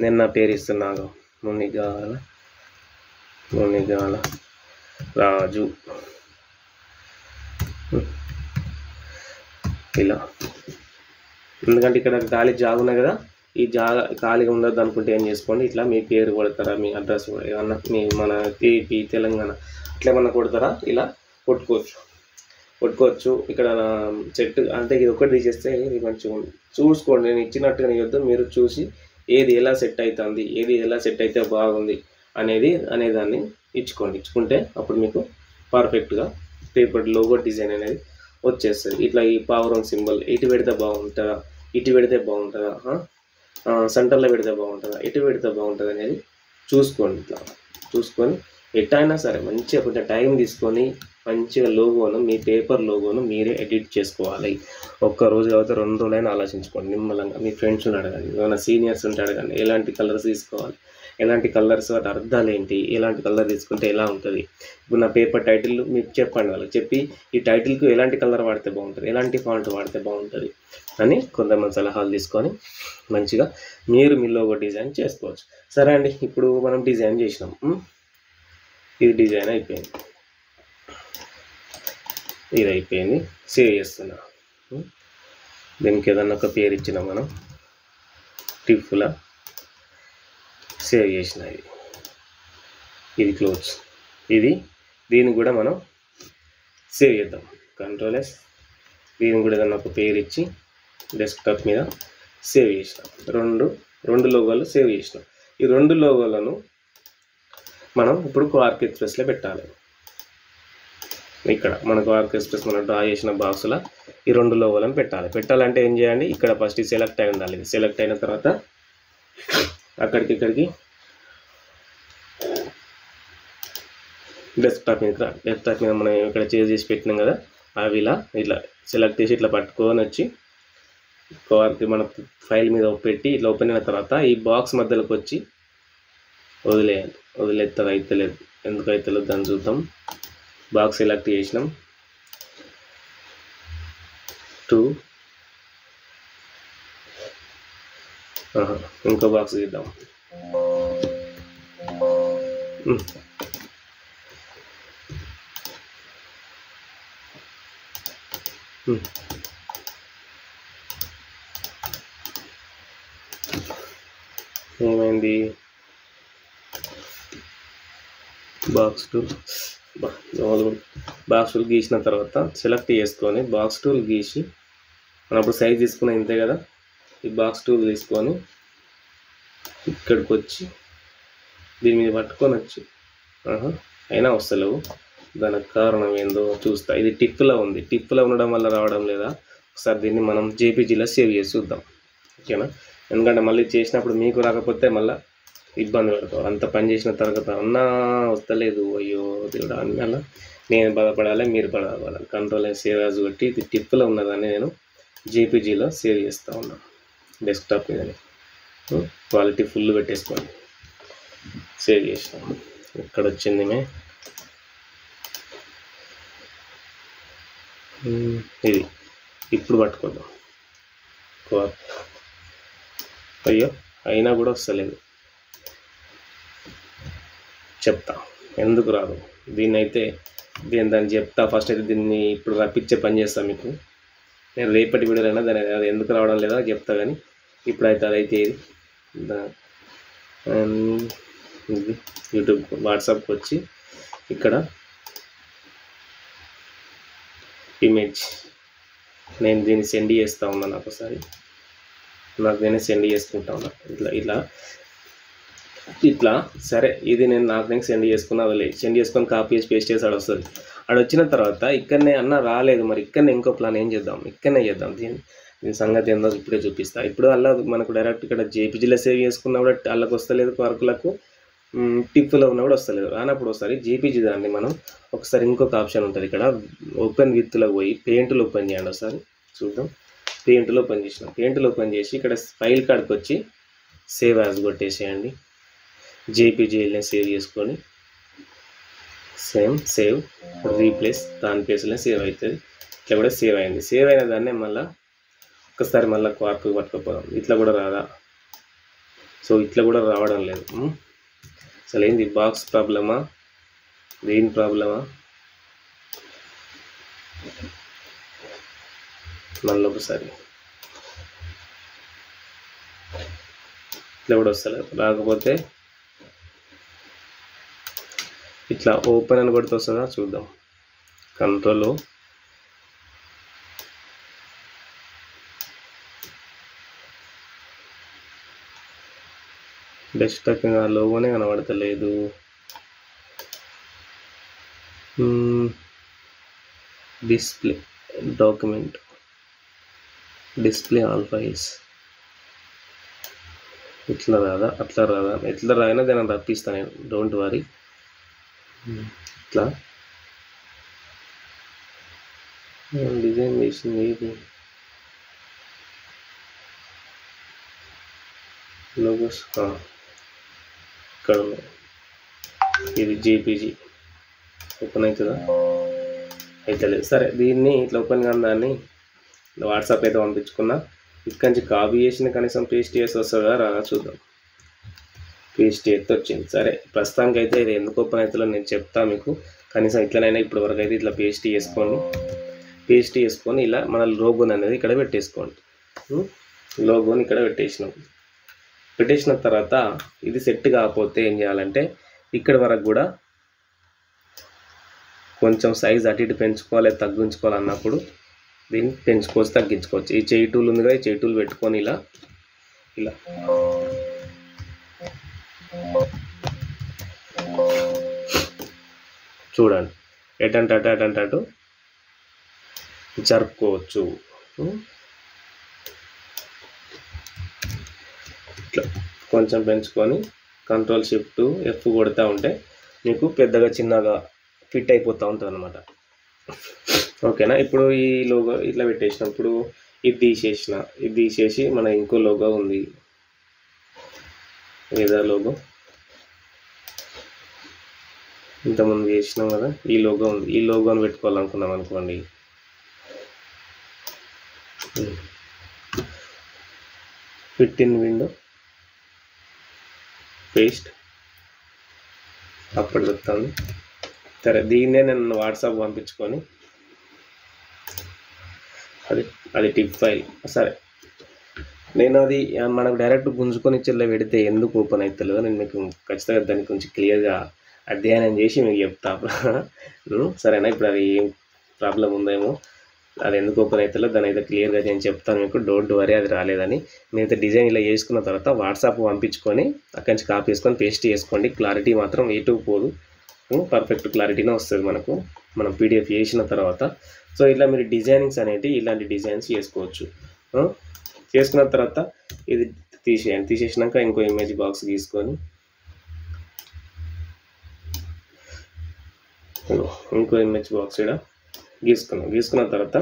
నేను నా పేరు ఇస్తున్నాను, మునిగాల రాజు. ఇలా ఎందుకంటే ఇక్కడ ఖాళీ జాగా ఉన్నాయి కదా, ఈ జాగా ఖాళీగా ఉండదు అనుకుంటే ఏం చేసుకోండి, ఇట్లా మీ పేరు కొడతారా, మీ అడ్రస్ ఏమన్నా మీ మన ఏపీ తెలంగాణ అట్లా ఏమన్నా కొడతారా, ఇలా కొట్టుకోవచ్చు. ఇక్కడ సెట్ అంటే ఇది ఒకటి తీసేస్తే ఇది మంచిగా ఉంది. చూసుకోండి, నేను ఇచ్చినట్టుగా ఇవ్వద్దు, మీరు చూసి ఏది ఎలా సెట్ అవుతుంది, ఏది ఎలా సెట్ అయితే బాగుంది అనేదాన్ని ఇచ్చుకుంటే అప్పుడు మీకు పర్ఫెక్ట్గా పేపర్ లోగో డిజైన్ అనేది వచ్చేస్తుంది. ఇట్లా ఈ పావురం సింబల్ ఇటు పెడితే బాగుంటుందా, ఇటు పెడితే బాగుంటుందా, సెంటర్లో పెడితే బాగుంటుందా, ఇటు పెడితే బాగుంటుంది అనేది చూసుకోండి. ఇట్లా చూసుకొని ఎట్టయినా సరే మంచిగా కొంచెం టైం తీసుకొని మంచిగా లోగోను, మీ పేపర్ లోగోను మీరే ఎడిట్ చేసుకోవాలి. ఒక్కరోజు కాబట్టి 2 రోజులైనా ఆలోచించుకోండి. నిమ్మలంగా మీ ఫ్రెండ్స్ని అడగండి, ఏమైనా సీనియర్స్ ఉంటే అడగండి, ఎలాంటి కలర్స్ తీసుకోవాలి, ఎలాంటి కలర్స్ వాటి అర్థాలు ఏంటి, ఎలాంటి కలర్ తీసుకుంటే ఎలా ఉంటుంది. ఇప్పుడు నా పేపర్ టైటిల్ మీకు చెప్పండి, వాళ్ళకి చెప్పి ఈ టైటిల్కు ఎలాంటి కలర్ వాడితే బాగుంటుంది, ఎలాంటి ఫాంట్ వాడితే బాగుంటుంది అని కొంతమంది సలహాలు తీసుకొని మంచిగా మీరు మీ లోగో డిజైన్ చేసుకోవచ్చు. సరే అండి, ఇప్పుడు మనం డిజైన్ చేసినాం, ఇది డిజైన్ అయిపోయింది, ఇది అయిపోయింది. సేవ్ చేస్తున్నా. దీనికి ఏదన్నా ఒక పేరు ఇచ్చినా మనం టిఫ్లా సేవ్ చేసిన ఇది క్లోజ్. దీన్ని కూడా మనం సేవ్ చేద్దాం. Ctrl+S. దీన్ని కూడా ఏదన్నా ఒక పేరు ఇచ్చి డెస్క్టాప్ మీద సేవ్ చేసినాం. రెండు లోగోలు సేవ్ చేసినాం. ఈ 2 లోగోలను మనం ఇప్పుడు క్వార్క్ ఎక్స్ప్రెస్లో పెట్టాలి. ఇక్కడ మనకు ఆర్క్ ఎక్స్ప్రెస్ మనం డ్రా చేసిన బాక్స్లో ఈ 2 లోగోలను పెట్టాలంటే ఏం చేయండి, ఇక్కడ ఫస్ట్ సెలెక్ట్ అయి ఉండాలి. సెలెక్ట్ అయిన తర్వాత ఇక్కడికి డెస్క్టాప్ మీద మనం ఇక్కడ చేసి పెట్టినాం కదా, అవి ఇట్లా సెలెక్ట్ చేసి ఇట్లా పట్టుకొని వచ్చి కవర్కి మన ఫైల్ మీద పెట్టి ఇట్లా ఓపెన్ అయిన తర్వాత ఈ బాక్స్ మధ్యలోకి వచ్చి వదిలేయాలి. వదిలేస్తారు అయితలేదు, ఎందుకు అయితలేదు దాన్ని చూద్దాం. బాక్స్ సెలెక్ట్ చేసినాం, 2 ఇంకో బాక్స్ తీద్దాం. ఏమైంది, బాక్స్ టూల్ గీసిన తర్వాత సెలెక్ట్ చేసుకొని బాక్స్ టూల్ గీసి మనం అప్పుడు సైజ్ తీసుకున్న ఇంతే కదా, ఈ బాక్స్ టూల్ తీసుకొని ఇక్కడికి వచ్చి దీని మీద పట్టుకొని వచ్చి అయినా వస్తలేవు. దానికి కారణం ఏందో చూస్తా. ఇది టిప్లో ఉంది, టిప్లో ఉండడం వల్ల రావడం లేదా, ఒకసారి దీన్ని మనం జేపీజీలో సేవ్ చేసి చూద్దాం, ఓకేనా. ఎందుకంటే మళ్ళీ చేసినప్పుడు మీకు రాకపోతే మళ్ళీ ఇబ్బంది పడతావు. అంత పని చేసిన తర్వాత అన్నా వస్తలేదు, అయ్యో దేవుడా అని అలా నేను బాధపడాలి, మీరు బాధపడాలి. కంట్రోల్ సేవ్ యాజ్ కొట్టి ఇది టిప్లో ఉన్నదాన్ని నేను జేపీజీలో సేవ్ చేస్తూ ఉన్నాను డెస్క్టాప్ మీదనే. క్వాలిటీ ఫుల్ పెట్టేసుకోండి, సేవ్ చేసినాం. ఇక్కడ వచ్చింది ఇది. ఇప్పుడు పట్టుకోద్దాం, అయ్యో అయినా కూడా వస్తలేదు. చెప్తా ఎందుకు రాదు, దాన్ని చెప్తా. ఫస్ట్ అయితే దీన్ని ఇప్పుడు రప్పించే పని చేస్తాను మీకు. నేను రేపటి వీడియోలైనా దాని అది ఎందుకు రావడం లేదా చెప్తా, కానీ ఇప్పుడైతే అదైతే ఇది యూట్యూబ్ వాట్సాప్కి వచ్చి ఇక్కడ ఇమేజ్ నేను దీన్ని సెండ్ చేస్తూ ఉన్నాను. ఒకసారి నాకు నేనే సెండ్ చేసుకుంటా ఉన్నా ఇట్లా సరే. ఇది నేను సెండ్ చేసుకున్నా, సెండ్ చేసుకొని కాపీ చేసి పేస్ట్ చేసి వస్తుంది. వచ్చిన తర్వాత ఇక్కడనే రాలేదు, మరి ఇక్కడనే ఇంకో ప్లాన్ ఏం చేద్దాం, ఇక్కడనే చేద్దాం. దీని సంగతి ఏందో ఇప్పుడే చూపిస్తా. ఇప్పుడు అలా మనకు డైరెక్ట్ ఇక్కడ జేపీజీలో సేవ్ చేసుకున్నా కూడా అల్లకి వస్తలేదు, వర్కులకు టిప్లో ఉన్నా కూడా వస్తలేదు. రానప్పుడు ఒకసారి జేపీజీ దాన్ని మనం ఒకసారి ఇంకొక ఆప్షన్ ఉంటుంది ఇక్కడ, ఓపెన్ విత్లో పోయి పెయింట్లో ఓపెన్ చేయండి. ఒకసారి చూద్దాం. పెయింట్లో ఓపెన్ చేసినాం. పెయింట్లో ఓపెన్ చేసి ఇక్కడ ఫైల్ కాడికి వచ్చి సేవ్ యాజ్ కొట్టేసేయండి. జేపీజీని సేవ్ చేసుకొని సేవ్ రీప్లేస్ దాని ప్లేస్లో సేవ్ అవుతుంది. ఇట్లా కూడా సేవ్ అయింది. సేవ్ అయిన దాన్ని మళ్ళీ ఒక్కసారి మళ్ళీ క్వార్క్ పట్టుకుపోదాం. ఇట్లా కూడా రాదా, సో ఇట్లా కూడా రావడం లేదు. అసలు ఏంది, బాక్స్ ప్రాబ్లమా, దేని ప్రాబ్లమా? మళ్ళీ ఒకసారి ఇట్లా కూడా వస్తలేదు. రాకపోతే ఇట్లా ఓపెన్ అని కొడితే వస్తుందా చూద్దాం. కంట్రోల్ డెస్క్టాప్ లోగోనే కనబడతలేదు. Display document, display all files. ఇట్లా రాదా, అట్లా రాదా, ఎట్లా రాయినా దాన్ని రప్పిస్తాను నేను, డోంట్ వరీ. ఇట్లా డిజైన్ చేసింది ఇది లోగోస్ ఇక్కడ ఉన్నాయి. ఇది జేపీజీ ఓపెన్ అవుతుందా, అయితే లేదు. సరే దీన్ని ఇట్లా ఓపెన్ కానీ దాన్ని వాట్సాప్ అయితే పంపించుకున్నా. ఇక్కడి నుంచి కాపీ చేసిన కనీసం పేస్ట్ చేసి వస్తుందా రాదా చూద్దాం. పేస్ట్ చేస్తే వచ్చింది. సరే ప్రస్తుతానికి అయితే ఇది ఎందుకు ఓపెన్ అవుతుందో నేను చెప్తాను మీకు. కనీసం ఇట్లనైనా ఇప్పటి వరకు అయితే ఇట్లా పేస్ట్ చేసుకొని ఇలా మన లోగోని అనేది ఇక్కడ పెట్టేసుకోండి. లోగోని ఇక్కడ పెట్టేసిన తర్వాత ఇది సెట్ కాకపోతే ఏం చేయాలంటే ఇక్కడ వరకు కూడా కొంచెం సైజ్ అటు ఇటు పెంచుకోవాలి తగ్గించుకోవాలి అన్నప్పుడు దీన్ని పెంచుకోవచ్చు తగ్గించుకోవచ్చు. ఈ చేయి టూల్ ఉంది కదా, ఈ చేయి టూల్ పెట్టుకొని ఇలా చూడండి. ఎటంటే అటు జరుపుకోవచ్చు. ఇట్లా కొంచెం పెంచుకొని Ctrl+Shift+F కొడతా ఉంటే మీకు పెద్దగా చిన్నగా ఫిట్ అయిపోతూ ఉంటుంది అనమాట. ఓకేనా. ఇప్పుడు ఈ లోగో ఇట్లా పెట్టేసినప్పుడు ఇది తీసేసి మన ఇంకో లోగో ఉంది ఏదో లోగో ఇంతకుముందు చేసినాం కదా, ఈ లోగో ఉంది. ఈ లోగోని పెట్టుకోవాలనుకున్నాం అనుకోండి, ఫిట్ ఇన్ విండో పేస్ట్ అప్పుడు చెప్తాను. సరే, దీన్నే నేను వాట్సాప్ పంపించుకొని అది టిప్ ఫైల్. సరే, నేను అది మనకు డైరెక్ట్ గుంజుకొని చెల్ల పెడితే ఎందుకు ఓపెన్ అవుతుందో నేను మీకు ఖచ్చితంగా దాని గురించి క్లియర్గా అధ్యయనం చేసి మీకు చెప్తా. సరేనా. ఇప్పుడు అది ఏం ప్రాబ్లం ఉందేమో, అది ఎందుకు ఓపెన్ అవుతుందో దాని అయితే క్లియర్గా నేను చెప్తాను మీకు. డోంట్ వరీ, అది రాలేదని. మీరైతే డిజైన్ ఇలా చేసుకున్న తర్వాత వాట్సాప్ పంపించుకొని అక్కడి నుంచి కాపీ చేసుకొని పేస్ట్ చేసుకోండి. క్లారిటీ మాత్రం ఎటు పోదు, పర్ఫెక్ట్ క్లారిటీనే వస్తుంది మనకు మనం పీడిఎఫ్ చేసిన తర్వాత. సో ఇట్లా మీరు డిజైనింగ్స్ అనేవి ఇలాంటి డిజైన్స్ చేసుకోవచ్చు. చేసుకున్న తర్వాత ఇది తీసేయండి. తీసేసినాక ఇంకో ఇమేజ్ బాక్స్ గీసుకొని ఇంకో ఇమేజ్ బాక్స్ ఇక్కడ గీసుకున్న తర్వాత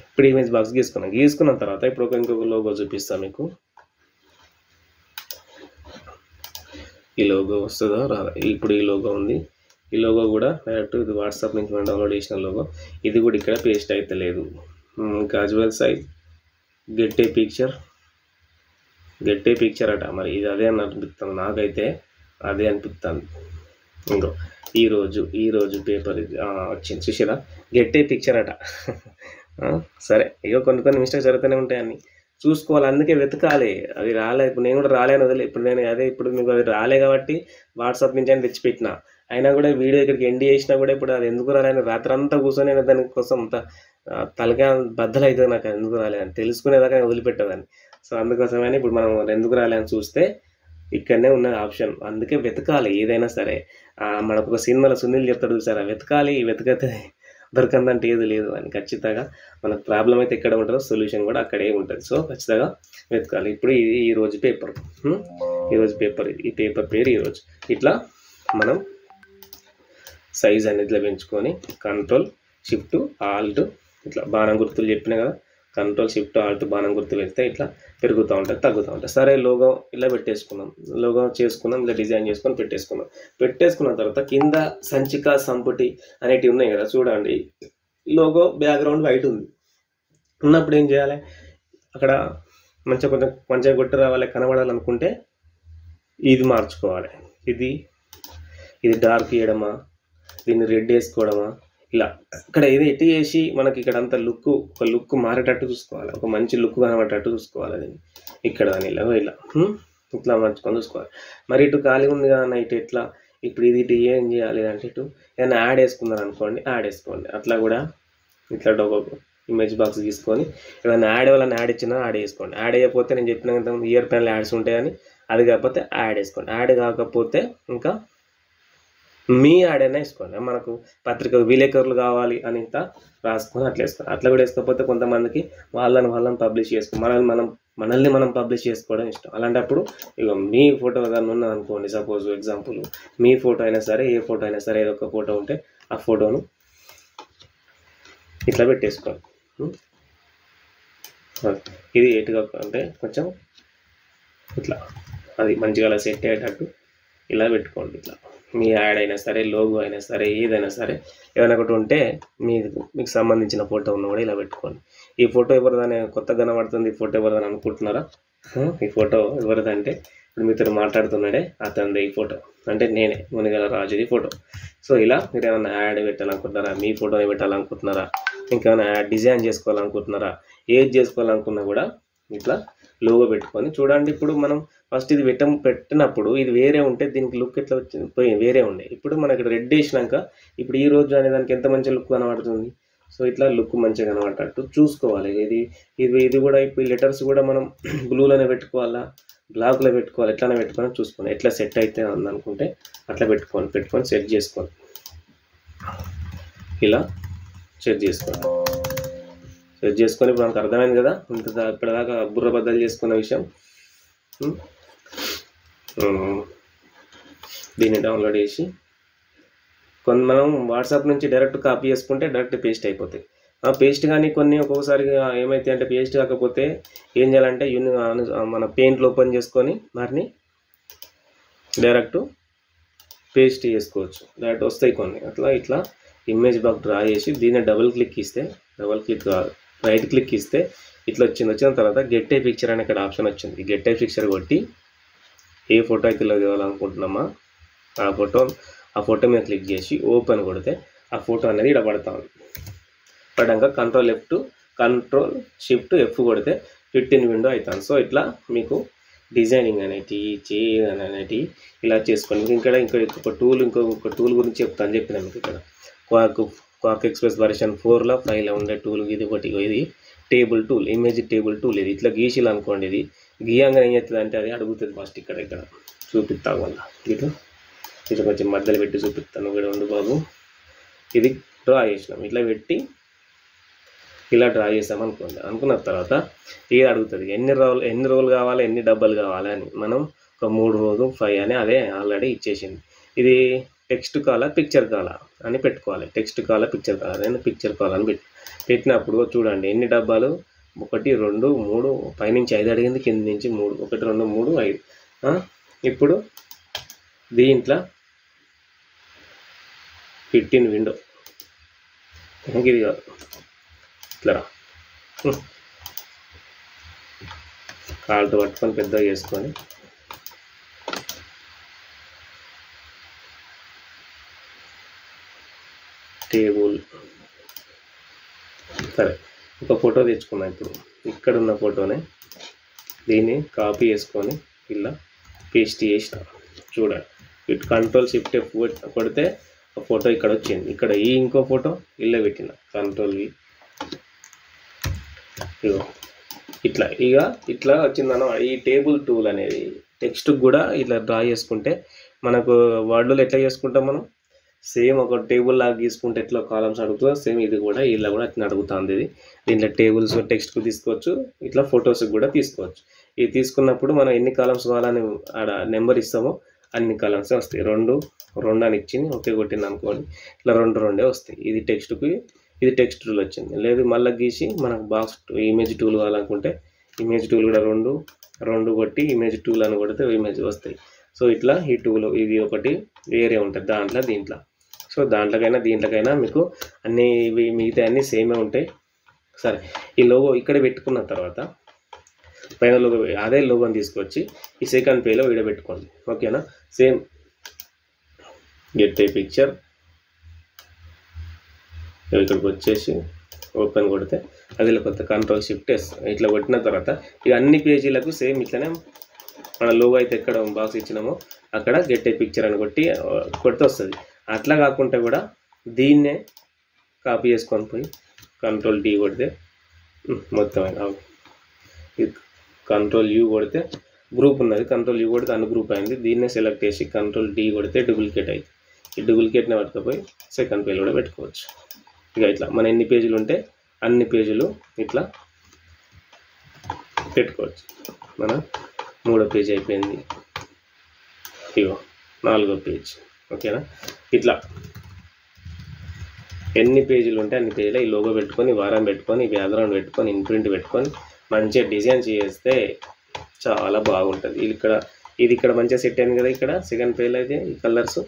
ఇప్పుడు ఇమేజ్ బాక్స్ గీసుకున్న తర్వాత ఇప్పుడు ఇంకొక లోగో చూపిస్తాను మీకు. ఈ లోగో వస్తుందో రాదా? ఇప్పుడు ఈ లోగో ఉంది. ఈ లోగో కూడా డైరెక్ట్ ఇది వాట్సాప్ నుంచి మనం డౌన్లోడ్ చేసిన లోగో. ఇది కూడా ఇక్కడ పేస్ట్ అయితే లేదు. Casual size get a picture అట. మరి ఇది అదే అని అనిపిస్తుంది, నాకైతే అదే అనిపిస్తుంది. ఇంకో ఈరోజు పేపర్ వచ్చింది చూసారా, గెట్ ఏ పిక్చర్ అట. సరే, ఇక కొన్ని మిస్టేక్స్ జరుగుతూనే ఉంటాయని చూసుకోవాలి, అందుకే వెతకాలి. అది రాలే, ఇప్పుడు నేను కూడా రాలేను వదిలే. ఇప్పుడు మీకు అది రాలే కాబట్టి వాట్సాప్ నుంచి అని తెచ్చిపెట్టిన. అయినా కూడా వీడియో ఇక్కడికి ఎండ్ చేసినా కూడా ఇప్పుడు అది ఎందుకు రాలేని రాత్రి అంతా కూర్చొని నేను దానికోసం తలగా బద్దలు అవుతుంది నాకు ఎందుకు రాలేదని తెలుసుకునేదాకా వదిలిపెట్టేదాన్ని. సో అందుకోసమని ఇప్పుడు మనం ఎందుకు రాలేని చూస్తే ఇక్కడనే ఉన్నది ఆప్షన్. అందుకే వెతకాలి ఏదైనా సరే. మనకు ఒక సినిమాలో సునీల్ చెప్తాడు చూసారా, వెతకతే దొరకందంటే ఏది లేదు అని. ఖచ్చితంగా మనకు ప్రాబ్లం అయితే ఎక్కడ ఉంటుందో సొల్యూషన్ కూడా అక్కడే ఉంటుంది. సో ఖచ్చితంగా వెతకాలి. ఇప్పుడు ఇది ఈరోజు పేపర్, ఈ పేపర్ పేరు ఈరోజు. ఇట్లా మనం సైజ్ అనేది ఇట్లా పెంచుకొని Ctrl+Shift+Alt ఇట్లా బాణం గుర్తులు చెప్పినా కదా, Ctrl+Shift+Alt బాణం గుర్తు పెడితే ఇట్లా పెరుగుతూ ఉంటుంది, తగ్గుతూ ఉంటుంది. సరే, లోగో ఇలా పెట్టేసుకున్నాం, ఇలా డిజైన్ చేసుకొని పెట్టేసుకున్న తర్వాత కింద సంచిక సంపుటి అనేటివి ఉన్నాయి కదా చూడండి. లోగో బ్యాక్గ్రౌండ్ వైట్ ఉంది ఉన్నప్పుడు ఏం చేయాలి, అక్కడ కొంచెం మంచిగా కొట్టి రావాలి కనబడాలనుకుంటే ఇది మార్చుకోవాలి. ఇది డార్క్ చేయడమా, దీన్ని రెడ్ వేసుకోవడమా, ఇలా ఇక్కడ ఇది ఎట్టి చేసి మనకి ఇక్కడ అంతా ఒక లుక్ మారేటట్టు చూసుకోవాలి, ఒక మంచి లుక్ కనబడేటట్టు చూసుకోవాలి. దీన్ని ఇక్కడ దాని ఇలా ఇట్లా మార్చుకొని చూసుకోవాలి. మరి ఇటు ఖాళీ ఉంది కదా ఇటు ఎట్లా, ఇప్పుడు ఇది ఏం చేయాలి అంటే ఇటు ఏదైనా యాడ్ వేసుకున్నారు అనుకోండి, యాడ్ వేసుకోండి. అట్లా కూడా ఇట్లా ఒక ఇమేజ్ బాక్స్ తీసుకొని ఏదైనా యాడ్ ఇచ్చినా యాడ్ వేసుకోండి. యాడ్ వేయకపోతే నేను చెప్పిన ఇయర్ ప్యాన్లు యాడ్స్ ఉంటాయని, అది కాకపోతే యాడ్ వేసుకోండి. యాడ్ కాకపోతే ఇంకా మీ యాడ్ అయినా వేసుకోండి. మనకు పత్రిక విలేకరులు కావాలి అని ఇంత రాసుకొని అట్లా వేసుకోండి. అట్లా కూడా వేసుకోకపోతే కొంతమందికి వాళ్ళని పబ్లిష్ మనల్ని మనం పబ్లిష్ చేసుకోవడం ఇష్టం. అలాంటప్పుడు ఇక మీ ఫోటో ఏదైనా ఉన్నది అనుకోండి, సపోజ్ ఎగ్జాంపుల్ మీ ఫోటో అయినా సరే, ఏ ఫోటో అయినా సరే, ఏదో ఒక ఫోటో ఉంటే ఆ ఫోటోను ఇట్లా పెట్టేసుకోండి. ఇది ఎటుగా అంటే కొంచెం ఇట్లా అది మంచిగా అలా సెట్ అయ్యేటట్టు ఇలా పెట్టుకోండి. ఇట్లా మీ యాడ్ అయినా సరే, లోగో అయినా సరే, ఏదైనా సరే ఏదైనా ఒకటి ఉంటే మీకు సంబంధించిన ఫోటో ఉన్న కూడా ఇలా పెట్టుకోండి. ఈ ఫోటో ఎవరిదని కొత్తగా కనబడుతుంది, ఈ ఫోటో ఎవరిదని అనుకుంటున్నారా? ఈ ఫోటో ఎవరిదంటే ఇప్పుడు మీతో మాట్లాడుతున్నాడే అతనిది ఈ ఫోటో, అంటే నేనే మునిగల రాజుది ఫోటో. సో ఇలా మీరు ఏమైనా యాడ్ పెట్టాలనుకుంటున్నారా, మీ ఫోటోని పెట్టాలనుకుంటున్నారా, ఇంకేమైనా యాడ్ డిజైన్ చేసుకోవాలనుకుంటున్నారా, ఏది చేసుకోవాలనుకున్నా కూడా ఇట్లా లోగో పెట్టుకొని చూడండి. ఇప్పుడు మనం ఫస్ట్ ఇది పెట్టినప్పుడు ఇది వేరే ఉంటే దీనికి లుక్ ఎట్లా వచ్చింది, వేరే ఉండే. ఇప్పుడు మనకి రెడ్ వేసినాక ఇప్పుడు ఈ రోజు అనే దానికి ఎంత మంచి లుక్ కనబడుతుంది. సో ఇట్లా లుక్ మంచిగా కనబడేటట్టు చూసుకోవాలి. ఇది కూడా ఇప్పుడు లెటర్స్ కూడా మనం బ్లూలోనే పెట్టుకోవాలా, బ్లాక్లో పెట్టుకోవాలి, ఎట్లానే పెట్టుకొని చూసుకోండి. ఎట్లా సెట్ అయితే ఉందనుకుంటే అట్లా పెట్టుకొని సెట్ చేసుకోండి. ఇలా సెట్ చేసుకోండి. సెట్ చేసుకొని ఇప్పుడు మనకు అర్థమైంది కదా ఇప్పటిదాకా బుర్ర బద్దలు చేసుకున్న విషయం. దీన్ని డౌన్లోడ్ చేసి మనం వాట్సాప్ నుంచి డైరెక్ట్ కాపీ చేసుకుంటే డైరెక్ట్ పేస్ట్ అయిపోతాయి. ఆ పేస్ట్ కానీ కొన్ని ఒక్కొక్కసారి ఏమైతే అంటే పేస్ట్ కాకపోతే ఏం చేయాలంటే మన పెయింట్లో ఓపెన్ చేసుకొని వాటిని డైరెక్ట్ పేస్ట్ చేసుకోవచ్చు. డైరెక్ట్ వస్తాయి కొన్ని. అట్లా ఇట్లా ఇమేజ్ బాక్స్ డ్రా చేసి దీన్ని డబుల్ క్లిక్ ఇస్తే రైట్ క్లిక్ ఇస్తే ఇట్లా వచ్చిన తర్వాత గెట్ ఏ పిక్చర్ అనే ఇక్కడ ఆప్షన్ వచ్చింది. గెట్ ఏ పిక్చర్ కొట్టి ఏ ఫోటో అయితే కావాలనుకుంటున్నామా ఆ ఫోటో మీద క్లిక్ చేసి ఓపెన్ కొడితే ఆ ఫోటో అనేది ఇక్కడ పడతాం. పడ్డాక కంట్రోల్ షిఫ్ట్ F కొడితే ఫిట్ ఇన్ విండో అవుతాను. సో ఇట్లా మీకు డిజైనింగ్ అనేటివి ఇలా చేసుకోండి. ఇంకొక టూల్ గురించి చెప్పిన మీకు ఇక్కడ క్వాక్ ఎక్స్ప్రెస్ వర్షన్ 4లో 5లో ఉండే టూల్ ఇది ఒకటి. ఇది table tool, image table tool. ఇది ఇట్లా గీసిలు అనుకోండి. ఇది గీయంగా ఏం చేస్తుంది అంటే అది అడుగుతుంది ఫస్ట్. ఇక్కడ చూపిస్తాను వల్ల ఇట్లా కొంచెం మధ్యలో పెట్టి చూపిస్తాను. ఇక్కడ ఉండు బాబు. ఇది డ్రా చేసినాం. ఇట్లా పెట్టి ఇలా డ్రా చేసాం అనుకోండి. అనుకున్న తర్వాత ఇది అడుగుతుంది ఎన్ని రోజులు కావాలి, ఎన్ని డబ్బాలు కావాలి అని. మనం ఒక 3 రోజులు 5 అని అదే ఆల్రెడీ ఇచ్చేసింది. ఇది టెక్స్ట్ కాలా పిక్చర్ కాలా అని పెట్టుకోవాలి. టెక్స్ట్ కాలా పిక్చర్ కాలా నేను పిక్చర్ కాలా అని పెట్టినప్పుడు చూడండి ఎన్ని డబ్బాలు 1 2 3 పైనుంచి 5 అడిగింది, కింద నుంచి 3 1 2 3 5. ఇప్పుడు దీంట్లో 15 విండో ఇది కాదు ఇట్లా కాళ్ళతో పట్టుకొని పెద్దగా చేసుకొని టేబుల్ సరే ఒక ఫోటో తెచ్చుకున్నా. ఇప్పుడు ఇక్కడ ఉన్న ఫోటోనే దీన్ని కాపీ చేసుకొని ఇలా పేస్ట్ చేసిన. చూడండి ఇటు కంట్రోల్ షిఫ్ట్ F కొడితే ఒక ఫోటో ఇక్కడ వచ్చింది. ఇక్కడ ఇంకో ఫోటో ఇల్లే పెట్టిన కంట్రోల్ V. ఇట్లా వచ్చిందన్న. ఈ టేబుల్ టూల్ అనేది టెక్స్ట్ కూడా ఇట్లా డ్రా చేసుకుంటే మనకు వర్డ్లో ఎట్లా చేసుకుంటాం మనం సేమ్ ఒక టేబుల్ లాగా తీసుకుంటే ఎట్లా కాలమ్స్ అడుగుతుందో సేమ్ ఇది కూడా ఇలా కూడా అట్లా అడుగుతుంది. ఇది దీంట్లో టేబుల్స్ టెక్స్ట్కు తీసుకోవచ్చు, ఇట్లా ఫొటోస్కి కూడా తీసుకోవచ్చు. ఇది తీసుకున్నప్పుడు మనం ఎన్ని కాలమ్స్ కావాలని ఆడ నెంబర్ ఇస్తామో అన్ని కాలమ్స్ వస్తాయి. 2 అని ఇచ్చింది ఓకే కొట్టింది అనుకోండి. ఇట్లా 2 వస్తాయి. ఇది టెక్స్ట్కి ఇది టెక్స్ట్ టూల్ వచ్చింది. లేదు మళ్ళీ గీసి మనకు బాక్స్ ఇమేజ్ టూల్ కావాలనుకుంటే ఇమేజ్ టూల్ కూడా 2 కొట్టి ఇమేజ్ టూల్ అని కొడితే ఇమేజ్ వస్తాయి. సో ఇట్లా ఈ టూల్ ఇది ఒకటి వేరే ఉంటుంది దీంట్లో. సో దీంట్లోకైనా మీకు అన్నీ మిగతా అన్నీ సేమే ఉంటాయి. సరే ఈ లోగో ఇక్కడ పెట్టుకున్న తర్వాత పైన లోగో అదే లోగోని తీసుకొచ్చి ఈ సెకండ్ పేజ్లో వీడియో పెట్టుకోండి. ఓకేనా. సేమ్ గెట్ ఏ పిక్చర్ ఇక్కడికి వచ్చేసి ఓపెన్ కొడితే అది కొత్త కంట్రోల్ షిఫ్ట్ S ఇట్లా కొట్టిన తర్వాత ఇక అన్ని పేజీలకు సేమ్ ఇట్లనే మన లోగో అయితే ఎక్కడ బాక్స్ ఇచ్చినామో అక్కడ గెట్ ఏ పిక్చర్ అని కొడితే వస్తుంది. అట్లా కాకుండా కూడా దీన్నే కాపీ చేసుకొని పోయి కంట్రోల్ D కొడితే మొత్తం కంట్రోల్ U కొడితే గ్రూప్ ఉన్నది. కంట్రోల్ U కొడితే అన్గ్రూప్ అయింది. దీన్నే సెలెక్ట్ చేసి కంట్రోల్ D కొడితే డూప్లికేట్ అయింది. ఈ డూప్లికేట్ని పట్టుకుపోయి సెకండ్ పేజ్ కూడా పెట్టుకోవచ్చు. ఇక ఇట్లా మన ఎన్ని పేజీలు ఉంటే అన్ని పేజీలు ఇట్లా పెట్టుకోవచ్చు. మన 3వ పేజీ అయిపోయింది. ఇగో 4వ పేజ్. ఓకేనా. ఇట్లా ఎన్ని పేజీలు ఉంటే అన్ని పేజీలో ఈ లోగో పెట్టుకొని వారం పెట్టుకొని బ్యాక్గ్రౌండ్ పెట్టుకొని ఇన్ప్రింట్ పెట్టుకొని మంచిగా డిజైన్ చేస్తే చాలా బాగుంటుంది. ఇది ఇక్కడ మంచిగా సెట్ అయింది కదా. ఇక్కడ సెకండ్ పేజ్లో అయితే ఈ కలర్స్.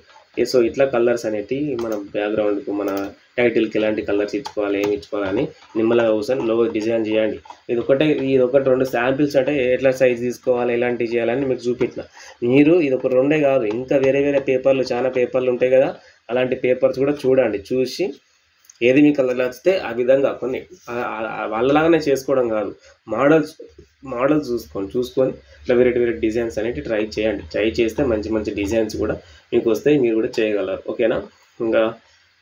సో ఇట్లా కలర్స్ అనేటివి మన బ్యాక్గ్రౌండ్కు మన టైటిల్కి ఎలాంటి కలర్స్ ఇచ్చుకోవాలి ఏమి ఇచ్చుకోవాలని నిమ్మలంగా కూర్చొని లోగో డిజైన్ చేయండి. ఇది ఒకటి 2 శాంపిల్స్ అంటే ఎట్లా సైజ్ తీసుకోవాలి ఎలాంటివి చేయాలని మీకు చూపించిన. మీరు ఇది ఒక 2 కాదు ఇంకా వేరే పేపర్లు చాలా పేపర్లు ఉంటాయి కదా. అలాంటి పేపర్స్ కూడా చూడండి. చూసి ఏది మీకు కలర్ నచ్చితే ఆ విధంగా కొన్ని వాళ్ళలాగానే చేసుకోవడం కాదు, మోడల్స్ చూసుకొని ఇట్లా వేరే డిజైన్స్ అనేవి ట్రై చేయండి. ట్రై చేస్తే మంచి డిజైన్స్ కూడా మీకు వస్తాయి, మీరు కూడా చేయగలరు. ఓకేనా. ఇంకా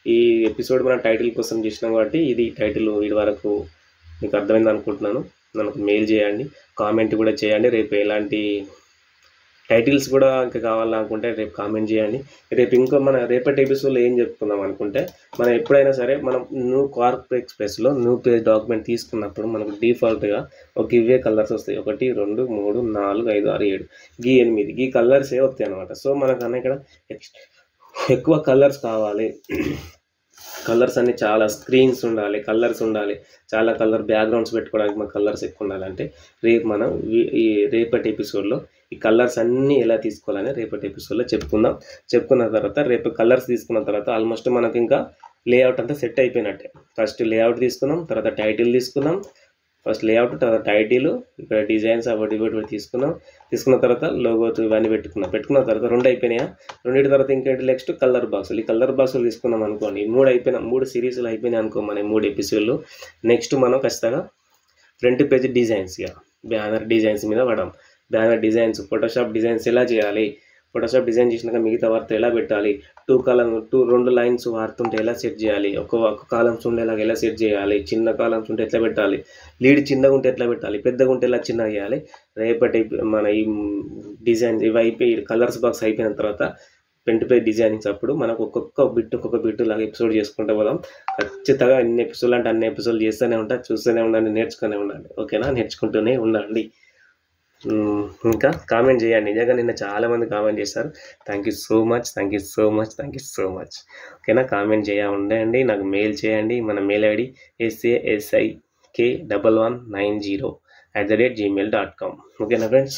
ఈ ఎపిసోడ్ మన టైటిల్ కోసం చేసినాం కాబట్టి ఇది టైటిల్ వీడి వరకు మీకు అర్థమైంది అనుకుంటున్నాను. మనకు మెయిల్ చేయండి, కామెంట్ కూడా చేయండి. రేపు ఎలాంటి టైటిల్స్ కూడా ఇంకా కావాలనుకుంటే రేపు కామెంట్ చేయండి. రేపు ఇంకో మన రేపటి ఎపిసోడ్లో ఏం చెప్పుకుందాం అనుకుంటే, మనం ఎప్పుడైనా సరే మనం న్యూ కార్ప్ ఎక్స్ప్రెస్లో న్యూ పేజ్ డాక్యుమెంట్ తీసుకున్నప్పుడు మనకు డిఫాల్ట్గా ఒక ఇవే కలర్స్ వస్తాయి. 1 2 3 4 5 6 7 గీ 8 గీ కలర్సే వస్తాయి అనమాట. సో మనకన్నా ఇక్కడ ఎక్కువ కలర్స్ కావాలి. కలర్స్ అన్ని చాలా స్క్రీన్స్ ఉండాలి, కలర్స్ ఉండాలి, చాలా కలర్ బ్యాక్గ్రౌండ్స్ పెట్టుకోవడానికి మన కలర్స్ ఎక్కువ ఉండాలంటే రేపు మనం ఈ రేపటి ఎపిసోడ్లో ఈ కలర్స్ అన్నీ ఎలా తీసుకోవాలని రేపటి ఎపిసోడ్లో చెప్పుకున్న తర్వాత రేపు కలర్స్ తీసుకున్న తర్వాత ఆల్మోస్ట్ మనకు ఇంకా లేఅవుట్ అంతా సెట్ అయిపోయినట్టే. ఫస్ట్ లేఅవుట్ తీసుకున్నాం, తర్వాత టైటిల్ తీసుకున్నాం, ఫస్ట్ లేఅవుట్ తర్వాత టైటిల్, ఇక్కడ డిజైన్స్ అవన్నీ తీసుకున్న తర్వాత లోగోస్ ఇవన్నీ పెట్టుకున్న తర్వాత 2 అయిపోయినాయా. 2 తర్వాత ఇంకేంటి నెక్స్ట్ కలర్ బాక్సులు. ఈ కలర్ బాక్సులు తీసుకున్నాం అనుకోండి, 3 సిరీస్లు అయిపోయినాయి అనుకో మన 3 ఎపిసోడ్లు. నెక్స్ట్ మనం ఖచ్చితంగా ఫ్రంట్ పేజ్ డిజైన్స్, ఇక బ్యానర్ డిజైన్స్ మీద పడాం. బ్యానర్ డిజైన్స్, ఫోటోషాప్ డిజైన్స్ ఎలా చేయాలి, ఫోటోషాప్ డిజైన్ చేసినాక మిగతా వార్త ఎలా పెట్టాలి, 2 లైన్స్ వాడుతుంటే ఎలా సెట్ చేయాలి, ఒక కాలమ్స్ ఉండేలాగా ఎలా సెట్ చేయాలి, చిన్న కాలమ్స్ ఉంటే ఎట్లా పెట్టాలి, లీడ్ చిన్నగా ఉంటే ఎట్లా పెట్టాలి, పెద్దగా ఉంటే ఎలా చిన్నగా చేయాలి. రేపటి మన ఈ డిజైన్ ఇవి అయిపోయి కలర్స్ బాక్స్ అయిపోయిన తర్వాత ఫ్రంట్ పేజ్ డిజైనింగ్స్ అప్పుడు మనకు ఒక్కొక్క బిట్ లాగా ఎపిసోడ్ చేసుకుంటూ పోదాం. ఖచ్చితంగా ఎన్ని ఎపిసోడ్లు అంటే అన్ని ఎపిసోడ్లు చేస్తూనే ఉంటా, చూస్తూనే ఉండండి, నేర్చుకునే ఉండండి. ఓకేనా, నేర్చుకుంటూనే ఉండండి. ఇంకా కామెంట్ చేయండి. నిజంగా నిన్న చాలామంది కామెంట్ చేశారు. Thank you so much. ఓకేనా, కామెంట్ ఉండండి, నాకు మెయిల్ చేయండి. మన మెయిల్ ఐడి SASIK1190@gmail.com. ఓకేనా ఫ్రెండ్స్,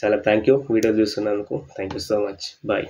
చాలా థ్యాంక్ యూ వీడియో చూస్తున్నందుకు. Thank you so much. Bye.